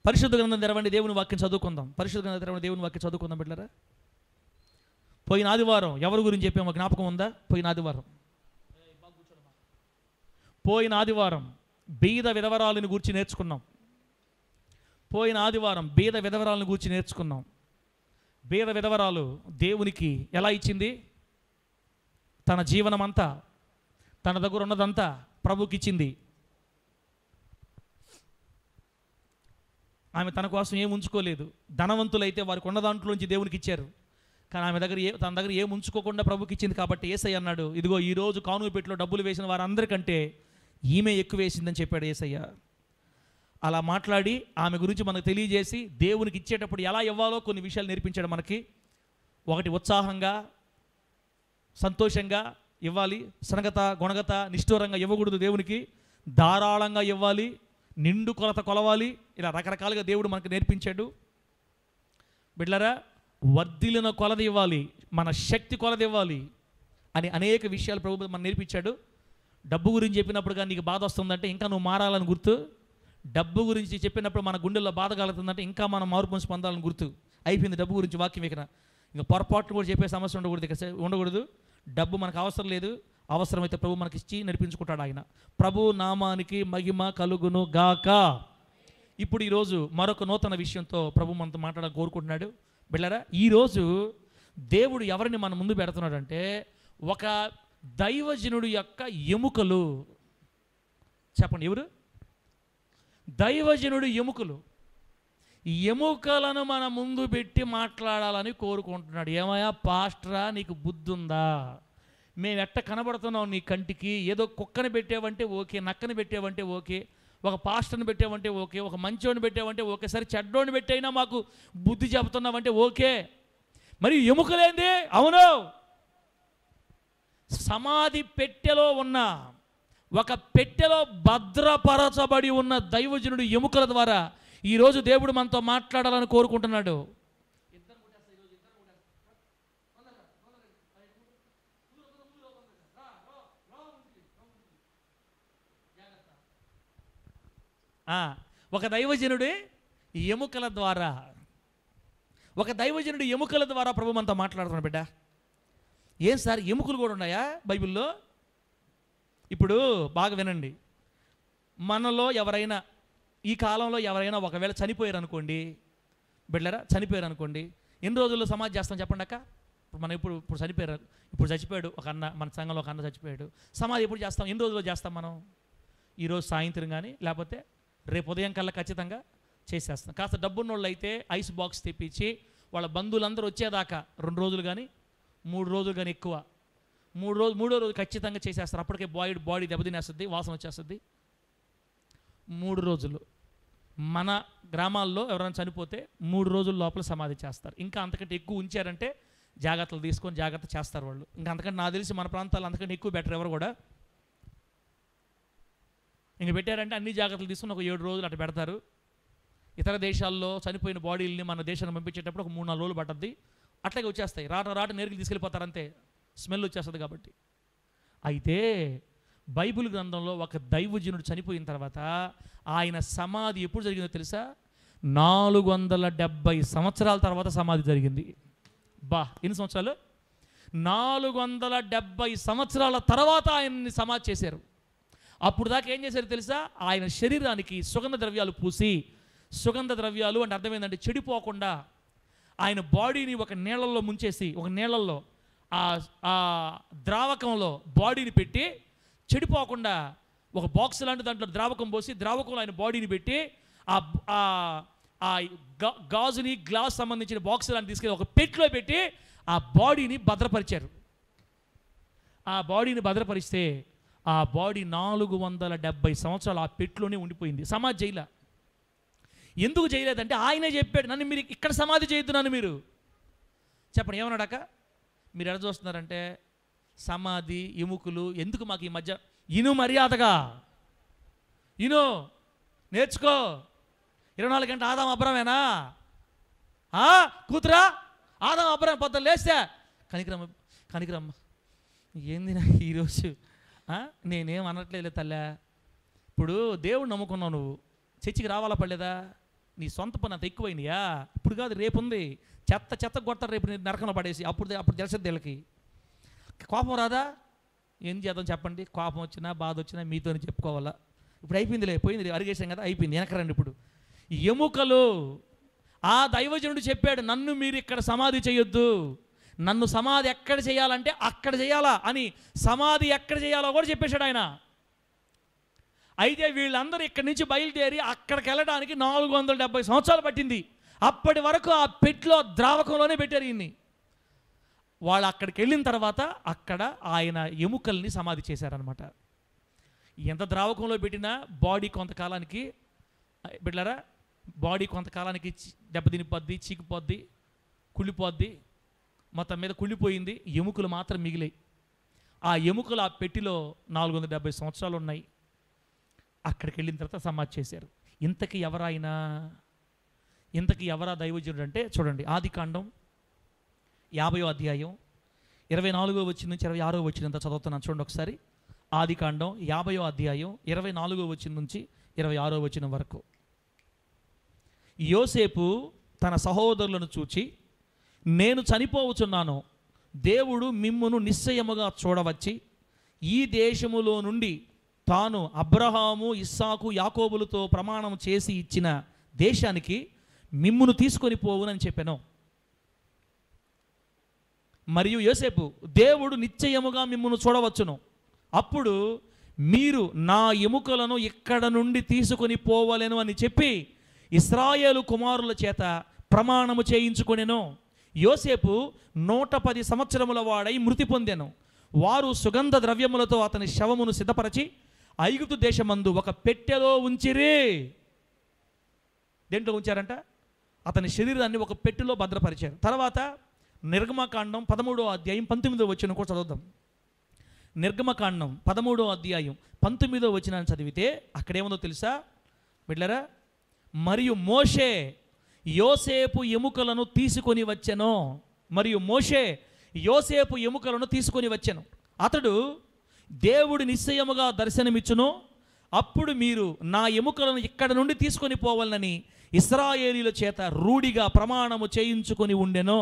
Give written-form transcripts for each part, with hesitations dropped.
పరిశుద్ధ గ్రంథం తెరవండి, దేవుని వాక్యం చదువుకుందాం. పరిశుద్ధ గ్రంథం తెరవండి, దేవుని వాక్యం చదువుకుందాం బిడ్డలారా. పోయిన ఆదివారం ఎవరి గురించి చెప్పామో జ్ఞాపకం ఉందా? పోయిన ఆదివారం బీద విధవరాలను గూర్చి నేర్చుకున్నాం. బీద విధవరాలు దేవునికి ఎలా ఇచ్చింది? తన జీవనమంతా, తన దగ్గర ఉన్నదంతా ప్రభుకి ఇచ్చింది. ఆమె తన కోసం ఏం ఉంచుకోలేదు. ధనవంతులైతే వారికి ఉన్న దాంట్లోంచి దేవునికి ఇచ్చారు. కానీ ఆమె తన దగ్గర ఏం ఉంచుకోకుండా ప్రభుకి ఇచ్చింది. కాబట్టి యేసయ్య అన్నాడు, ఇదిగో ఈరోజు కానుకపెట్టెలో డబ్బులు వేసిన వారందరికంటే ఈమె ఎక్కువ వేసిందని చెప్పాడు యేసయ్య. అలా మాట్లాడి ఆమె గురించి మనకు తెలియజేసి దేవునికి ఇచ్చేటప్పుడు ఎలా ఇవ్వాలో కొన్ని విషయాలు నేర్పించాడు మనకి. ఒకటి, ఉత్సాహంగా సంతోషంగా ఇవ్వాలి. సనగత గుణగత నిష్ఠూరంగా ఇవ్వకూడదు. దేవునికి ధారాళంగా ఇవ్వాలి, నిండు కొలత కొలవాలి. ఇలా రకరకాలుగా దేవుడు మనకు నేర్పించాడు. బిడ్డలారా, వర్ధిల్లిన కొలది ఇవ్వాలి, మన శక్తి కొలది ఇవ్వాలి అని అనేక విషయాలు ప్రభు మనం నేర్పించాడు. డబ్బు గురించి చెప్పినప్పుడు కానీ నీకు బాధ వస్తుందంటే ఇంకా నువ్వు మారాలని గుర్తు. డబ్బు గురించి చెప్పినప్పుడు మన గుండెల్లో బాధ కలుగుతుందంటే ఇంకా మనం మార్పు మనసు పొందాలని గుర్తు. అయిపోయింది డబ్బు గురించి వాక్యం. ఇంకా పొరపాట్లు కూడా చెప్పే సమస్య ఉండకూడదు. డబ్బు మనకు అవసరం లేదు, అవసరమైతే ప్రభు మనకి ఇచ్చి నడిపించుకుంటాడు ఆయన. ప్రభు నామానికి మహిమ కలుగును గాక. ఇప్పుడు ఈరోజు మరొక నూతన విషయంతో ప్రభు మనతో మాట్లాడాలని కోరుకుంటున్నాడు. బిళ్ళరా, ఈరోజు దేవుడు ఎవరిని మన ముందు పెడుతున్నాడంటే ఒక దైవజనుడు యొక్క ఎముకలు. చెప్పండి, ఎవరు? దైవజనుడు ఎముకలు. ఎముకలను మన ముందు పెట్టి మాట్లాడాలని కోరుకుంటున్నాడు. ఏమయ్యా పాస్టరా, నీకు బుద్ధి ఉందా? మేము ఎట్ట కనబడుతున్నాం నీ కంటికి? ఏదో కుక్కని పెట్టావంటే ఓకే, నక్కని పెట్టావంటే ఓకే, ఒక పాస్టర్ని పెట్టావంటే ఓకే, ఒక మంచోడిని పెట్టావంటే ఓకే, సరే చెడ్డోడిని పెట్టైనా మాకు బుద్ధి చెబుతున్నావంటే ఓకే, మరి ఎముకలేంది? అవును, సమాధి పెట్టెలో ఉన్న, ఒక పెట్టెలో భద్రపరచబడి ఉన్న దైవజనుడు ఎముకల ద్వారా ఈరోజు దేవుడు మనతో మాట్లాడాలని కోరుకుంటున్నాడు. ఒక దైవజనుడి ఎముకల ద్వారా, ప్రభు మనతో మాట్లాడుతున్నాడు. బిడ్డ, ఏం సార్ ఎముకలు కూడా ఉన్నాయా బైబిల్లో? ఇప్పుడు బాగా వినండి. మనలో ఎవరైనా, ఈ కాలంలో ఎవరైనా ఒకవేళ చనిపోయారు అనుకోండి, బిడ్డలారా, చనిపోయారు అనుకోండి, ఎన్ని రోజుల్లో సమాధి చేస్తాం చెప్పండి అక్క? ఇప్పుడు చచ్చిపోయాడు ఒక అన్న, మన సంఘంలో ఒక అన్న చచ్చిపోయాడు. సమాధి ఎప్పుడు చేస్తాం? ఎన్ని రోజుల్లో చేస్తాం మనం? ఈరోజు సాయంత్రం కానీ లేకపోతే రేపు ఉదయం కల్లా ఖచ్చితంగా చేసేస్తాం. కాస్త డబ్బున్న వాళ్ళు అయితే ఐస్ బాక్స్ తెప్పించి వాళ్ళ బంధువులందరూ వచ్చేదాకా 2 రోజులు కానీ 3 రోజులు కానీ ఎక్కువ, మూడో రోజు ఖచ్చితంగా చేసేస్తారు. అప్పటికే బాడీ దెబ్బతినేస్తుంది, వాసన వచ్చేస్తుంది. 3 రోజులు. మన గ్రామాల్లో ఎవరైనా చనిపోతే 3 రోజుల లోపల సమాధి చేస్తారు. ఇంకా అంతకంటే ఎక్కువ ఉంచారంటే జాగ్రత్తలు తీసుకొని జాగ్రత్త చేస్తారు వాళ్ళు. ఇంకా అంతకంటే నాకు తెలిసి మన ప్రాంతాల్లో అంతకంటే ఎక్కువ బెటర్ ఎవరు కూడా. ఇంక పెట్టారంటే అన్ని జాగ్రత్తలు తీసుకుని ఒక 7 రోజులు అట్లా పెడతారు. ఇతర దేశాల్లో చనిపోయిన బాడీలని మన దేశానికి పంపించేటప్పుడు ఒక 3-4 రోజులు పట్టద్ది. అట్లాగే వచ్చేస్తాయి, రాట నేరుగా తీసుకెళ్ళిపోతారు, అంతే, స్మెల్ వచ్చేస్తుంది కాబట్టి. అయితే బైబిల్ గ్రంథంలో ఒక దైవజనుడు చనిపోయిన తర్వాత ఆయన సమాధి ఎప్పుడు జరిగిందో తెలుసా? 470 సంవత్సరాల తర్వాత సమాధి జరిగింది. ఎన్ని సంవత్సరాలు? 470 సంవత్సరాల తర్వాత ఆయన్ని సమాధి చేశారు. అప్పుడు దాకా ఏం చేశారు తెలుసా? ఆయన శరీరానికి సుగంధ ద్రవ్యాలు పూసి, సుగంధ ద్రవ్యాలు అంటే అర్థం ఏంటంటే చెడిపోకుండా ఆయన బాడీని ఒక నీళ్ళల్లో ముంచేసి, ఒక నీళ్ళల్లో ఆ ద్రావకంలో బాడీని పెట్టి చెడిపోకుండా ఒక బాక్స్ లాంటి దాంట్లో ద్రావకం పోసి, ద్రావకంలో ఆయన బాడీని పెట్టి ఆ గాజుని గ్లాస్ సంబంధించిన బాక్స్ లాంటి తీసుకెళ్ళి ఒక పెట్లో పెట్టి ఆ బాడీని భద్రపరిచారు. ఆ బాడీని భద్రపరిస్తే ఆ బాడీ 470 సంవత్సరాలు ఆ పెట్లోనే ఉండిపోయింది. సమాధి చేయలే. ఎందుకు చేయలేదంటే ఆయనే చెప్పాడు, నన్ను మీరు ఇక్కడ సమాధి చేయొద్దు, నన్ను మీరు చెప్పండి. ఏమన్నాడాక మీరు ఎడ చూస్తున్నారంటే సమాధి, ఎముకలు ఎందుకు మాకు ఈ మధ్య? ఇను మర్యాదగా, ఇను నేర్చుకో. 24 గంటల ఆదాం అబ్రమేనా? కూతురా ఆదాం అబ్రహం పొద్దున లేస్తే కనికరమ్మ ఏంది నా ఈరోజు? నేనేం అనట్లేదు తల్లా. ఇప్పుడు దేవుడు నమ్ముకున్నావు, నువ్వు చర్చికి రావాలా పడలేదా? నీ సొంత పని అంత ఎక్కువైనాయా? ఇప్పుడు కాదు, రేపు ఉంది. చెత్త కొడతారు రేపు నరకంలో పడేసి. అప్పుడు తెలిసేది వీళ్ళకి. కోపం రాదా? ఏం చేద్దాం చెప్పండి? కోపం వచ్చినా బాధ వచ్చినా మీతోనే చెప్పుకోవాలా? ఇప్పుడు అయిపోయిందిలే, పోయింది, అరిగేసాం కదా, అయిపోయింది. వెనకరండి. ఇప్పుడు ఎముకలు, ఆ దైవజనుడు చెప్పాడు, నన్ను మీరు ఇక్కడ సమాధి చేయొద్దు, నన్ను సమాధి ఎక్కడ చేయాలంటే అక్కడ చేయాలా అని. సమాధి ఎక్కడ చేయాలో కూడా చెప్పేశాడు ఆయన. అయితే వీళ్ళందరూ ఇక్కడి నుంచి బయలుదేరి అక్కడికి వెళ్ళడానికి 470 సంవత్సరాలు పట్టింది. అప్పటి వరకు ఆ పెట్టులో ద్రావకంలోనే పెట్టారు ఈయన్ని. వాళ్ళు అక్కడికి వెళ్ళిన తర్వాత అక్కడ ఆయన ఎముకల్ని సమాధి చేశారనమాట. ఎంత ద్రావకంలో పెట్టినా బాడీ కొంతకాలానికి బిడ్డలారా, బాడీ కొంతకాలానికి దెబ్బతినిపోద్ది, చీకిపోద్ది, కుళ్ళిపోద్ది. మొత్తం మీద కుళ్ళిపోయింది. ఎముకలు మాత్రం మిగిలాయి. ఆ ఎముకలు ఆ పెట్టిలో 470 సంవత్సరాలు ఉన్నాయి. అక్కడికి వెళ్ళిన తర్వాత సమాధి చేశారు. ఇంతకీ ఎవరా దైవజనుడు అంటే చూడండి, ఆదికాండం 50వ అధ్యాయం 24వ వచనం నుంచి 26వ వచనం అంతా చదువుతున్నాను చూడండి ఒకసారి. ఆదికాండం 50వ అధ్యాయం 24వ వచనం నుంచి 26వ వచనం వరకు. యోసేపు తన సహోదరులను చూచి, నేను చనిపోవచ్చున్నాను, దేవుడు మిమ్మును నిశ్చయముగా చూడవచ్చి ఈ దేశములో నుండి తాను అబ్రహాము, ఇస్సాకు, యాకోబులతో ప్రమాణం చేసి ఇచ్చిన దేశానికి మిమ్మును తీసుకొని పోవునని చెప్పాను. మరియు యోసేపు, దేవుడు నిశ్చయముగా మిమ్మును చూడవచ్చును, అప్పుడు మీరు నా ఎముకలను ఇక్కడ నుండి తీసుకొని పోవలెను అని చెప్పి ఇశ్రాయేలు కుమారుల చేత ప్రమాణము చేయించుకొనెను. యోసేపు 110 సంవత్సరముల వాడై మృతి పొందెను. వారు సుగంధ ద్రవ్యములతో అతని శవమును సిద్ధపరచి ఐగుప్తు దేశమందు ఒక పెట్టెలో ఉంచిరి. దేంట్లో ఉంచారంట? అతని శరీరాన్ని ఒక పెట్టెలో భద్రపరిచారు. తర్వాత నిర్గమకాండం 13వ అధ్యాయం 19వ వచనం కూడా చదువుదాం. నిర్గమకాండం 13వ అధ్యాయం 19వ వచనాన్ని చదివితే అక్కడేముందో తెలుసా బిడ్డలారా? మరియు మోషే యోసేపు ఎముకలను తీసుకొని వచ్చెను. అతడు దేవుడు నిశ్చయముగా దర్శనమిచ్చును, అప్పుడు మీరు నా ఎముకలను ఇక్కడ నుండి తీసుకొని పోవాలని ఇశ్రాయేలీల చేత రూఢిగా ప్రమాణము చేయించుకొని ఉండెను.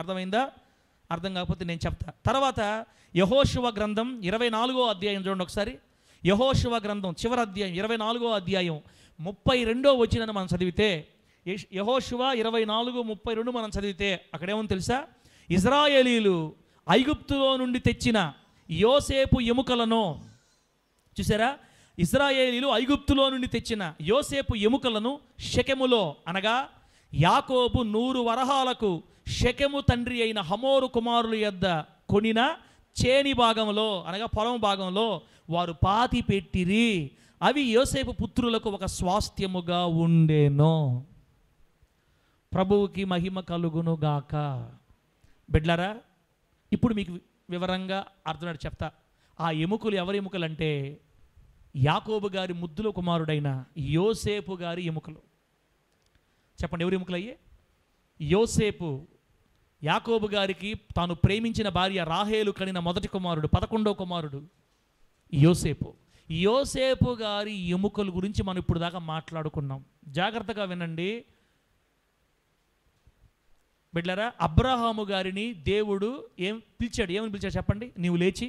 అర్థమైందా? అర్థం కాకపోతే నేను చెప్తా. తర్వాత యెహోషువ గ్రంథం 24వ అధ్యాయం చూడండి ఒకసారి. యెహోషువ గ్రంథం చివరి అధ్యాయం 24వ అధ్యాయం 32వ వచనాన్ని మనం చదివితే, యెహోషువ 24:32 మనం చదివితే అక్కడేమో తెలుసా? ఇశ్రాయేలీలు ఐగుప్తులో నుండి తెచ్చిన యోసేపు ఎముకలను చూసారా? ఇశ్రాయేలీలు ఐగుప్తులో నుండి తెచ్చిన యోసేపు ఎముకలను షెకెములో, అనగా యాకోబు 100 వరహాలకు షెకెము తండ్రి అయిన హమోరు కుమారుల యొద్ద కొనిన చేని భాగంలో, అనగా పొలం భాగంలో వారు పాతి పెట్టిరి. అవి యోసేపు పుత్రులకు ఒక స్వాస్థ్యముగా ఉండేను. ప్రభువుకి మహిమ కలుగును గాక. బిడ్లరా, ఇప్పుడు మీకు వివరంగా అర్థమయ్యేట చెప్తా. ఆ ఎముకలు ఎవరి ఎముకలు అంటే యాకోబు గారి ముద్దుల కుమారుడైన యోసేపు గారి ఎముకలు. చెప్పండి, ఎవరి ఎముకలు అయ్యే? యోసేపు యాకోబు గారికి తాను ప్రేమించిన భార్య రాహేలు కనిన మొదటి కుమారుడు, 11వ కుమారుడు యోసేపు గారి ఎముకల గురించి మనం ఇప్పుడు దాకా మాట్లాడుకున్నాం. జాగ్రత్తగా వినండి బిడ్డలారా. అబ్రహాము గారిని దేవుడు ఏమని పిలిచాడు చెప్పండి? నీవు లేచి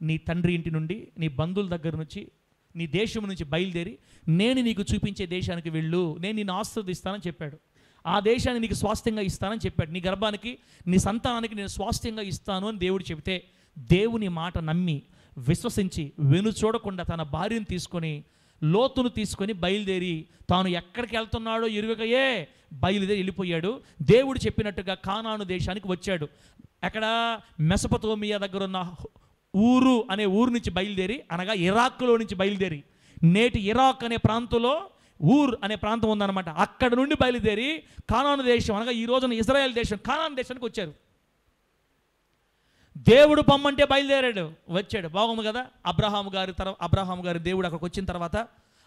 నీ తండ్రి ఇంటి నుండి, నీ బంధువుల దగ్గర నుంచి, నీ దేశం నుంచి బయలుదేరి నేను నీకు చూపించే దేశానికి వెళ్ళు, నేను నిన్ను ఆశీర్వదిస్తానని చెప్పాడు. ఆ దేశాన్ని నీకు స్వాస్థ్యంగా ఇస్తానని చెప్పాడు. నీ గర్భానికి, నీ సంతానానికి నేను స్వాస్థ్యంగా ఇస్తాను అని దేవుడు చెబితే, దేవుని మాట నమ్మి విశ్వసించి వెను చూడకుండా తన భార్యను తీసుకొని, లోతును తీసుకొని బయలుదేరి తాను ఎక్కడికి వెళ్తున్నాడో ఎరుగకయే బయలుదేరి వెళ్ళిపోయాడు. దేవుడు చెప్పినట్టుగా కానాను దేశానికి వచ్చాడు. అక్కడ మెసొపొతేమియా దగ్గర ఉన్న ఊరు అనే ఊరు నుంచి బయలుదేరి, అనగా ఇరాక్లో నుంచి బయలుదేరి, నేటి ఇరాక్ అనే ప్రాంతంలో ఊర్ అనే ప్రాంతం ఉందన్నమాట. అక్కడ నుండి బయలుదేరి కానాను దేశం, అనగా ఈ రోజున ఇజ్రాయెల్ దేశం, కానాను దేశానికి వచ్చారు. దేవుడు పొమ్మంటే బయలుదేరాడు, వచ్చాడు. బాగుంది కదా? అబ్రహాము గారి దేవుడు అక్కడికి వచ్చిన తర్వాత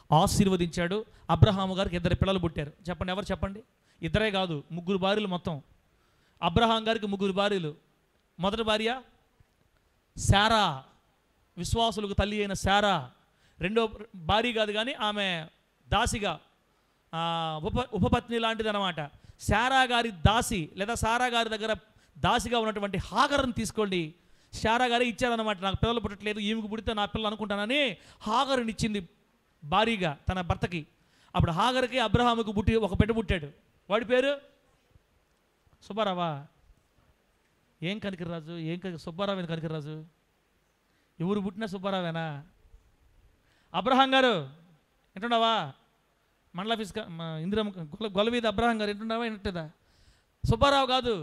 ఆశీర్వదించాడు. అబ్రహాము గారికి 2 పిల్లలు పుట్టారు. చెప్పండి, ఎవరు చెప్పండి? 2 కాదు, 3 భార్యలు మొత్తం. అబ్రహాం గారికి 3 భార్యలు. మొదటి భార్య శారా, విశ్వాసులకు తల్లి అయిన శారా. రెండో భార్య కాదు కానీ ఆమె దాసిగా ఉపపత్ని లాంటిది అనమాట. శారా గారి దాసి లేదా సారా గారి దగ్గర దాసిగా ఉన్నటువంటి హాగర్ని తీసుకోండి. శారా గారే ఇచ్చారనమాట, నాకు పిల్లలు పుట్టట్లేదు, ఈమెకు పుడితే నా పిల్లలు అనుకుంటానని హాగర్ని ఇచ్చింది భారీగా తన భర్తకి. అప్పుడు హాగర్కి అబ్రహాముకు ఒక బిడ్డ పుట్టాడు. వాడి పేరు సుబ్బారావా? ఏం కనికరాజు? సుబ్బారావు ఏం కనికరాజు? ఎవరు పుట్టినా సుబ్బారావేనా? అబ్రహాం గారు వింటున్నావా? మండల ఆఫీస్ ఇందిరా గొలవీధి అబ్రహాం గారు వింటున్నావా? వింటుందా? సుబ్బారావు కాదు,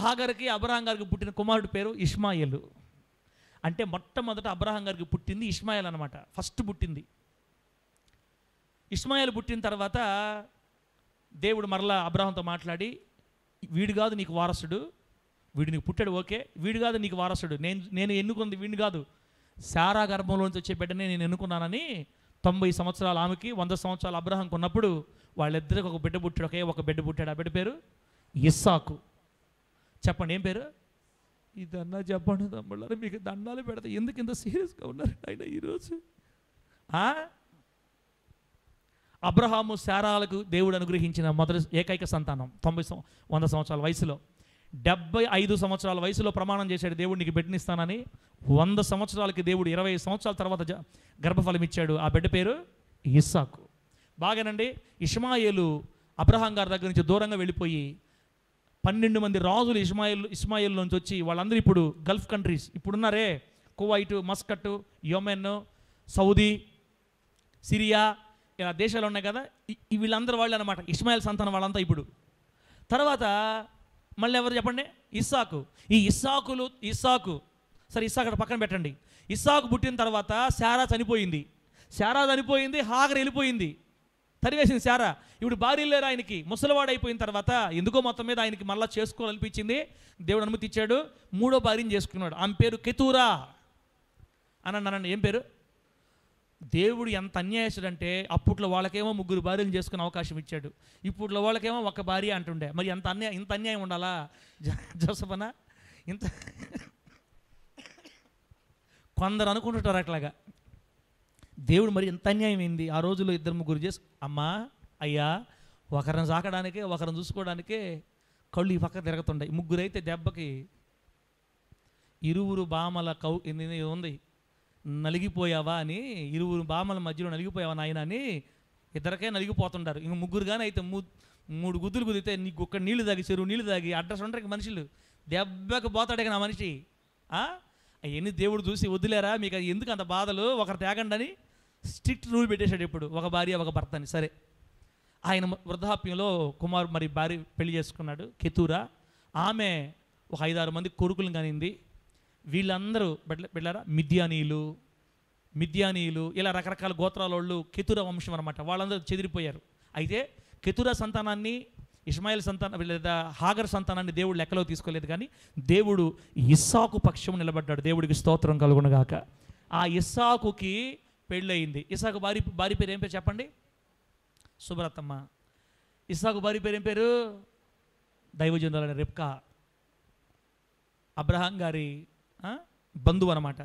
హాగర్కి అబ్రహాం గారికి పుట్టిన కుమారుడి పేరు ఇష్మాయేలు. అంటే మొట్టమొదట అబ్రహాం గారికి పుట్టింది ఇష్మాయేల్ అనమాట, ఫస్ట్ పుట్టింది. ఇష్మాయేల్ పుట్టిన తర్వాత దేవుడు మరలా అబ్రహాంతో మాట్లాడి, వీడు కాదు నీకు వారసుడు, వీడు నీకు పుట్టాడు ఓకే, వీడు కాదు నీకు వారసుడు, నేను ఎన్నుకుంది వీడిని కాదు, శారా గర్భంలోంచి వచ్చే బిడ్డనే నేను ఎన్నుకున్నానని 90 సంవత్సరాలు ఆమెకి 100 సంవత్సరాలు అబ్రహాంకి ఉన్నప్పుడు వాళ్ళిద్దరికి ఒక బిడ్డ పుట్టాడు, ఒక బిడ్డ పుట్టాడు. ఆ బిడ్డ పేరు ఇస్సాకు. చెప్పండి ఏం పేరు? ఇదన్నా చెప్పండి తమ్ముళ్ళారా, మీకు దండాలు పెడతా, ఎందుకు ఇంత సీరియస్గా ఉన్నారు ఆయన ఈరోజు? అబ్రహాము శారాలకు దేవుడు అనుగ్రహించిన మొదటి ఏకైక సంతానం. 100 సంవత్సరాల వయసులో, 75 సంవత్సరాల వయసులో ప్రమాణం చేశాడు దేవుడు నీకు బిడ్డనిస్తానని. 100 సంవత్సరాలకి దేవుడు 20 సంవత్సరాల తర్వాత గర్భఫలం ఇచ్చాడు. ఆ బిడ్డ పేరు ఇస్సాకు. బాగానండి. ఇష్మాయేలు అబ్రహాం గారి దగ్గర నుంచి దూరంగా వెళ్ళిపోయి 12 మంది రాజులు ఇష్మాయేల్ నుంచి వచ్చి వాళ్ళందరూ ఇప్పుడు గల్ఫ్ కంట్రీస్ ఇప్పుడున్నారే, Kuwait, Muscat, Yemen, Saudi, Syria, ఇలా దేశాలు ఉన్నాయి కదా, వీళ్ళందరూ వాళ్ళు అనమాట ఇష్మాయేల్ సంతానం వాళ్ళంతా. ఇప్పుడు తర్వాత మళ్ళీ ఎవరు చెప్పండి? ఇస్సాకు. ఈ ఇస్సాకు సరే, ఇస్సాకు అక్కడ పక్కన పెట్టండి. ఇస్సాకు పుట్టిన తర్వాత శారా చనిపోయింది. హాగర్ వెళ్ళిపోయింది, తరివేసింది శారా. ఇప్పుడు భార్య లేరు ఆయనకి, ముసలివాడు అయిపోయిన తర్వాత ఎందుకో మొత్తం మీద ఆయనకి మళ్ళీ చేసుకోవాలనిపించింది, దేవుడు అనుమతి ఇచ్చాడు, 3వ భార్యను చేసుకున్నాడు. ఆమె పేరు కెతూరా అనండి. ఏం పేరు? దేవుడు ఎంత అన్యాయస్తుడంటే అప్పట్లో వాళ్ళకేమో 3 భార్యలు చేసుకునే అవకాశం ఇచ్చాడు, ఇప్పట్లో వాళ్ళకేమో 1 భార్య అంటుండే. మరి ఇంత అన్యాయం ఉండాలా జోసెఫ్ అన్న? ఇంత కొందరు అనుకుంటుంటారు అట్లాగా. దేవుడు మరి ఎంత అన్యాయం అయింది. ఆ రోజుల్లో 2-3 చేసి, అమ్మా అయ్యా, ఒకరిని సాకడానికే ఒకరిని చూసుకోవడానికే కళ్ళు ఈ పక్క తిరుగుతుంటాయి. 3 అయితే దెబ్బకి ఇరువురు బామల ఉంది, నలిగిపోయావా అని, ఇరువురు బామల మధ్యలో నలిగిపోయావా నాయన అని ఇద్దరికే నలిగిపోతుంటారు. ఇంక 3 కానీ అయితే 3 గుద్దులు కుదిరితే నీకు ఒక్క నీళ్లు తాగి, చెరువు నీళ్లు తాగి అడ్రస్ ఉంటారు మనుషులు, దెబ్బకి పోతాడే నా మనిషి. అవన్నీ దేవుడు చూసి వదిలేరా, మీకు ఎందుకు అంత బాధలు, ఒకరు తేగండి అని స్ట్రిక్ట్ రూల్ పెట్టేశాడు. ఇప్పుడు 1 భార్య 1 భర్త అని. సరే, ఆయన వృద్ధాప్యంలో భార్య పెళ్లి చేసుకున్నాడు, కెతూరా. ఆమె ఒక 5-6 మంది కొడుకులను కనింది. వీళ్ళందరూ బిడ్డలారా మిద్యానీయులు ఇలా రకరకాల గోత్రాల వాళ్ళు కెతూరా వంశం అనమాట. వాళ్ళందరూ చెదిరిపోయారు. అయితే కెతూరా సంతానాన్ని, ఇష్మాయేల్ సంతానం లేదా హాగర్ సంతానాన్ని దేవుడు లెక్కలో తీసుకోలేదు, కానీ దేవుడు ఇస్సాకు పక్షం నిలబడ్డాడు. దేవుడికి స్తోత్రం కలుగునుగాక. ఆ ఇస్సాకుకి పెళ్ళయింది. ఇస్సాకు భార్య పేరు ఏం పేరు చెప్పండి? సుబ్రతమ్మ. ఇస్సాకు భార్య పేరు ఏం పేరు? దైవజనురాలైన రెబ్కా, అబ్రహాం గారి బంధువు అనమాట.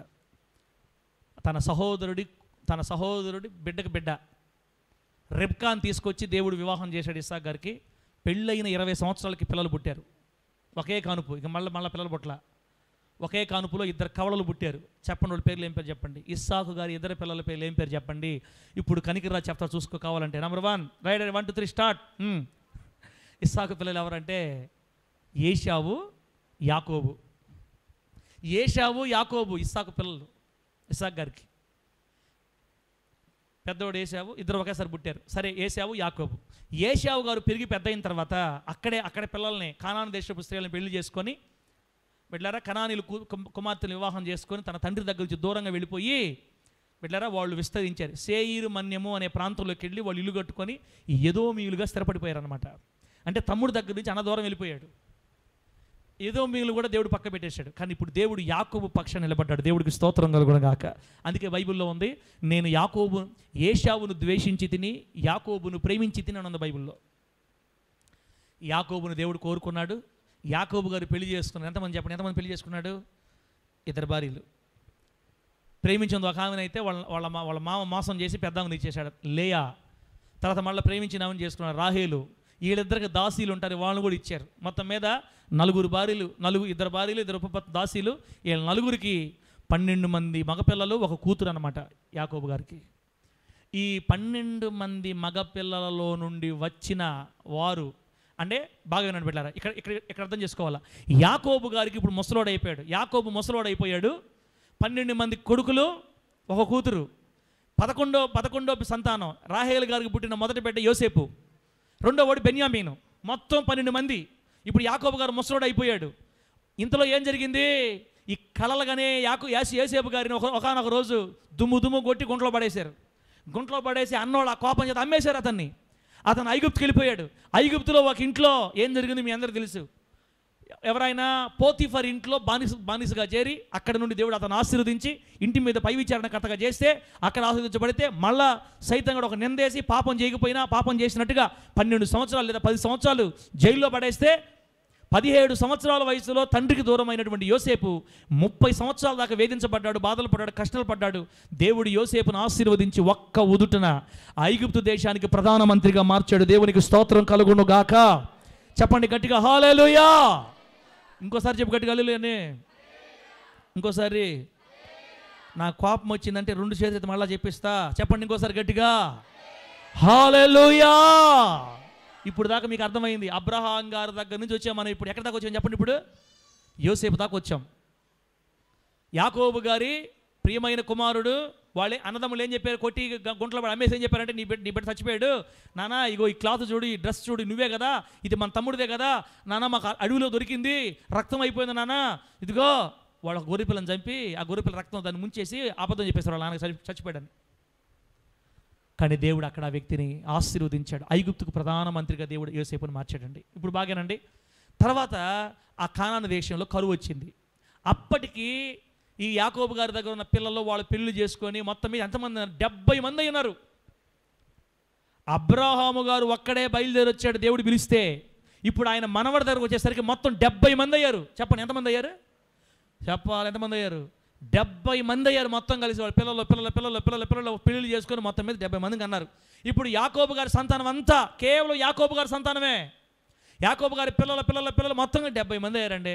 తన సహోదరుడి బిడ్డకి బిడ్డ రెబ్కాని తీసుకొచ్చి దేవుడు వివాహం చేశాడు ఇస్సాకు గారికి. పెళ్ళైన 20 సంవత్సరాలకి పిల్లలు పుట్టారు. ఒకే కానుపు, ఇక మళ్ళీ పిల్లలు పుట్ల. ఒకే కానుపులో 2 కవలలు పుట్టారు. చెప్పండి వాళ్ళ పేర్లు ఏం పేరు చెప్పండి? ఇస్సాకు గారి 2 పిల్లల పేర్లు ఏం పేరు చెప్పండి? ఇప్పుడు కనికిరాజు చెప్తా చూసుకో కావాలంటే. Number 1 right, 1 2 3 start. ఇస్సాకు పిల్లలు ఎవరంటే ఏశావు, యాకోబు. ఇస్సాకు పిల్లలు ఇస్సాకు గారికి. పెద్దవాడు ఏశావు, ఇద్దరు ఒకేసారి పుట్టారు. సరే, ఏశావు యాకోబు. ఏశావు గారు పెరిగి పెద్ద అయిన తర్వాత అక్కడే పిల్లల్ని, కానాను దేశపు స్త్రీలను పెళ్లి చేసుకొని బిడ్డలారా కనానీలు కుమార్తెలు వివాహం చేసుకొని తన తండ్రి దగ్గర నుంచి దూరంగా వెళ్ళిపోయి బిడ్డలారా వాళ్ళు విస్తరించారు. సేయీరు మన్యము అనే ప్రాంతంలోకి వెళ్ళి వాళ్ళు ఇల్లు కట్టుకొని ఎదోమీయులుగా స్థిరపడిపోయారు అనమాట. అంటే తమ్ముడు దగ్గర నుంచి అన్న దూరం వెళ్ళిపోయాడు. ఎదోమీయులు కూడా దేవుడు పక్క పెట్టేశాడు. కానీ ఇప్పుడు దేవుడు యాకోబు పక్షాన నిలబడ్డాడు. దేవుడికి స్తోత్రం కలుగునుగాక. అందుకే బైబిల్లో ఉంది, నేను ఏశావును ద్వేషించి తిని యాకోబును ప్రేమించి తిని అని ఉంది బైబిల్లో. యాకోబును దేవుడు కోరుకున్నాడు. యాకోబు గారు పెళ్లి చేసుకున్నాడు. ఎంతమంది చెప్పండి, ఎంతమంది పెళ్లి చేసుకున్నాడు? 2 భార్యలు. ప్రేమించింది ఒక ఆమెనైతే వాళ్ళ మామ మోసం చేసి పెద్ద ఆమెను ఇచ్చేశాడు, లేయా. తర్వాత మళ్ళీ ప్రేమించినామని చేసుకున్నారు రాహేలు. వీళ్ళిద్దరికి దాసీలు ఉంటారు, వాళ్ళని కూడా ఇచ్చారు. మొత్తం మీద 4 భార్యలు, 2 భార్యలు 2 ఉపపత్తి దాసీలు. వీళ్ళ 4కి 12 మంది మగపిల్లలు, 1 కూతురు అన్నమాట యాకోబు గారికి. ఈ 12 మంది మగపిల్లలలో నుండి వచ్చిన వారు అంటే బాగా వినండి బిడ్డలారా, ఇక్కడ అర్థం చేసుకోవాలా. యాకోబు గారికి ఇప్పుడు ముసలోడు అయిపోయాడు. యాకోబు ముసలోడు అయిపోయాడు. 12 మంది కొడుకులు, 1 కూతురు. 11వ సంతానం రాహేలు గారికి పుట్టిన మొదటి బిడ్డ యోసేపు, రెండో వాడు బెన్యామీను. మొత్తం 12 మంది. ఇప్పుడు యాకోబు గారు ముసలోడు అయిపోయాడు. ఇంతలో ఏం జరిగింది? ఈ కలలుగానే యోసేపు గారిని ఒకనొక రోజు దుమ్ము కొట్టి గుంటలో పడేశారు. గుంటలో పడేసి అన్నోళ్ళు ఆ కోపం చేత అమ్మేశారు అతన్ని. అతను ఐగుప్తుకి వెళ్ళిపోయాడు. ఐగుప్తులో ఒక ఇంట్లో ఏం జరిగింది మీ అందరికీ తెలుసు. ఎవరైనా పోతిఫర్ ఇంట్లో బానిసగా చేరి అక్కడ నుండి దేవుడు అతను ఆశీర్వదించి ఇంటి మీద పై విచారణకర్తగా చేస్తే అక్కడ ఆశీర్వదించబడితే మళ్ళా సైతం కూడా ఒక నిందేసి పాపం చేయకపోయినా పాపం చేసినట్టుగా 12 సంవత్సరాలు లేదా 10 సంవత్సరాలు జైల్లో పడేస్తే 17 సంవత్సరాల వయసులో తండ్రికి దూరమైనటువంటి యోసేపు 30 సంవత్సరాల దాకా వేధించబడ్డాడు, బాధలు పడ్డాడు, కష్టాలు పడ్డాడు. దేవుడు యోసేపును ఆశీర్వదించి ఒక్క ఉదుటున ఐగుప్తు దేశానికి ప్రధానమంత్రిగా మార్చాడు. దేవునికి స్తోత్రం కలుగును గాక. చెప్పండి గట్టిగా హల్లెలూయా. ఇంకోసారి చెప్పు గట్టిగా హల్లెలూయానే. ఇంకోసారి నా కోపం వచ్చిందంటే 2 చేతులతో మళ్ళీ చెప్పిస్తా. చెప్పండి ఇంకోసారి గట్టిగా హల్లెలూయా. ఇప్పుడు దాకా మీకు అర్థమైంది. అబ్రహాం గారి దగ్గర నుంచి వచ్చాం మనం. ఇప్పుడు ఎక్కడ దాకా వచ్చాం చెప్పండి? ఇప్పుడు యోసేపు దాకా వచ్చాం. యాకోబు గారి ప్రియమైన కుమారుడు. వాళ్ళే అన్నదమ్ములు ఏం చెప్పారు? కొట్టి గుంటలో పడి అమ్మేసి ఏం చెప్పారంటే, నీ బిడ్డ చచ్చిపోయాడు నానా, ఇగో ఈ క్లాత్ చూడు, ఈ డ్రెస్ చూడు, నువ్వే కదా, ఇది మన తమ్ముడిదే కదా నానా, మాకు అడవిలో దొరికింది, రక్తం అయిపోయింది నానా, ఇదిగో వాళ్ళ గొర్రెపిల్లని చంపి ఆ గొర్రెపిల్ల రక్తం దాన్ని ముంచేసి అబద్ధం చెప్పేశారు వాళ్ళ నాన్నకి చచ్చిపోయాడని. కానీ దేవుడు అక్కడ ఆ వ్యక్తిని ఆశీర్వదించాడు. ఐగుప్తుకు ప్రధానమంత్రిగా దేవుడు యోసేపుని మార్చాడండి. ఇప్పుడు బాగానండి. తర్వాత ఆ కానాను దేశంలో కరువు వచ్చింది. అప్పటికి ఈ యాకోబు గారి దగ్గర ఉన్న పిల్లలు వాళ్ళు పెళ్లి చేసుకొని మొత్తం మీద ఎంతమంది? 70 మంది అయినారు. అబ్రహాము గారు ఒక్కడే బయలుదేరి వచ్చాడు దేవుడు పిలిస్తే. ఇప్పుడు ఆయన మనవడి దగ్గరకు వచ్చేసరికి మొత్తం 70 మంది అయ్యారు. చెప్పండి ఎంతమంది అయ్యారు? చెప్పాలి ఎంతమంది అయ్యారు? 70 మంది అయ్యారు మొత్తం కలిసి. వాళ్ళు పిల్లలు పెళ్లి చేసుకొని మొత్తం మీద 70 మందికి అన్నారు. ఇప్పుడు యాకోబు గారి సంతానం అంతా కేవలం యాకోబు గారి సంతానమే. యాకోబు గారి పిల్లలు మొత్తంగా 70 మంది అయ్యారండి.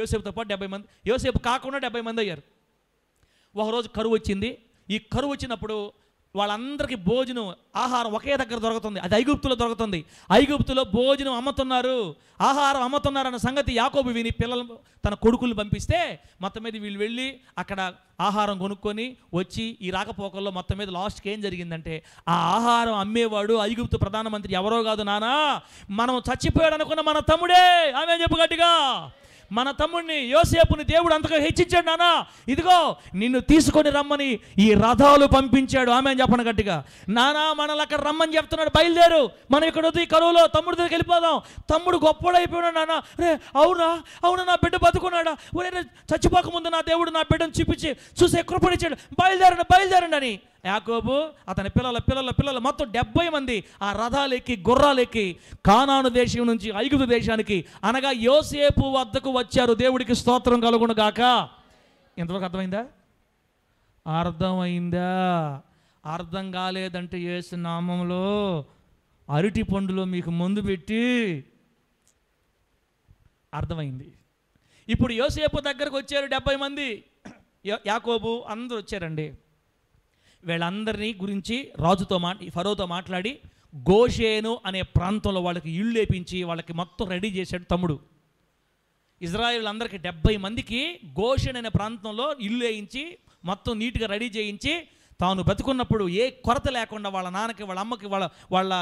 యోసేపుతో పాటు 70 మంది, యోసేపు కాకుండా 70 మంది అయ్యారు. ఒకరోజు కరువు వచ్చింది. ఈ కరువు వచ్చినప్పుడు వాళ్ళందరికీ భోజనం, ఆహారం ఒకే దగ్గర దొరుకుతుంది. అది ఐగుప్తులో దొరుకుతుంది. ఐగుప్తులో భోజనం అమ్ముతున్నారు, ఆహారం అమ్ముతున్నారు అన్న సంగతి యాకోబు విని పిల్లలు తన కొడుకులు పంపిస్తే మొత్తం మీద వీళ్ళు వెళ్ళి అక్కడ ఆహారం కొనుక్కొని వచ్చి ఈ రాకపోకల్లో మొత్తం మీద లాస్ట్కి ఏం జరిగిందంటే, ఆ ఆహారం అమ్మేవాడు ఐగుప్తు ప్రధానమంత్రి ఎవరో కాదు నానా, మనం చచ్చిపోయాడు అనుకున్న మన తమ్ముడే. ఆమె చెప్పు గట్టిగా. మన తమ్ముడిని యోసేపుని దేవుడు అంతగా హెచ్చించాడు నానా, ఇదిగో నిన్ను తీసుకొని రమ్మని ఈ రథాలు పంపించాడు. ఆమె చెప్పను గట్టిగా. నానా మనల్ని అక్కడ రమ్మని చెప్తున్నాడు, బయలుదేరు, మనం ఇక్కడ వద్దు, ఈ కరువులో తమ్ముడి దగ్గరికి వెళ్ళిపోదాం. తమ్ముడు గొప్పడైపోయాడు నాన్న. రే అవునా నా బిడ్డ బతుకున్నాడా? ఒరే చచ్చిపోకముందు నా దేవుడు నా బిడ్డను చూపించి చూసే కృపణించాడు, బయలుదేరండి అని యాకోబు అతని పిల్లలు మొత్తం 70 మంది ఆ రథాలెక్కి గుర్రాలెక్కి కానాను దేశం నుంచి ఐగుప్తు దేశానికి అనగా యోసేపు వద్దకు వచ్చారు. దేవుడికి స్తోత్రం కలుగును గాక. ఎంతవరకు అర్థమైందా? అర్థం కాలేదంటే యేసు నామములో అరటి పండులో మీకు ముందు పెట్టి అర్థమైంది. ఇప్పుడు యోసేపు దగ్గరకు వచ్చారు 70 మంది. యాకోబు అందరూ వచ్చారండి. వీళ్ళందరినీ గురించి ఫరోతో మాట్లాడి గోషేను అనే ప్రాంతంలో వాళ్ళకి ఇళ్ళు లేపించి వాళ్ళకి మొత్తం రెడీ చేశాడు తమ్ముడు. ఇజ్రాయేల్ అందరికీ 70 మందికి గోషేను అనే ప్రాంతంలో ఇల్లు వేయించి మొత్తం నీట్గా రెడీ చేయించి తాను బతుకున్నప్పుడు ఏ కొరత లేకుండా వాళ్ళ నాన్నకి, వాళ్ళ అమ్మకి, వాళ్ళ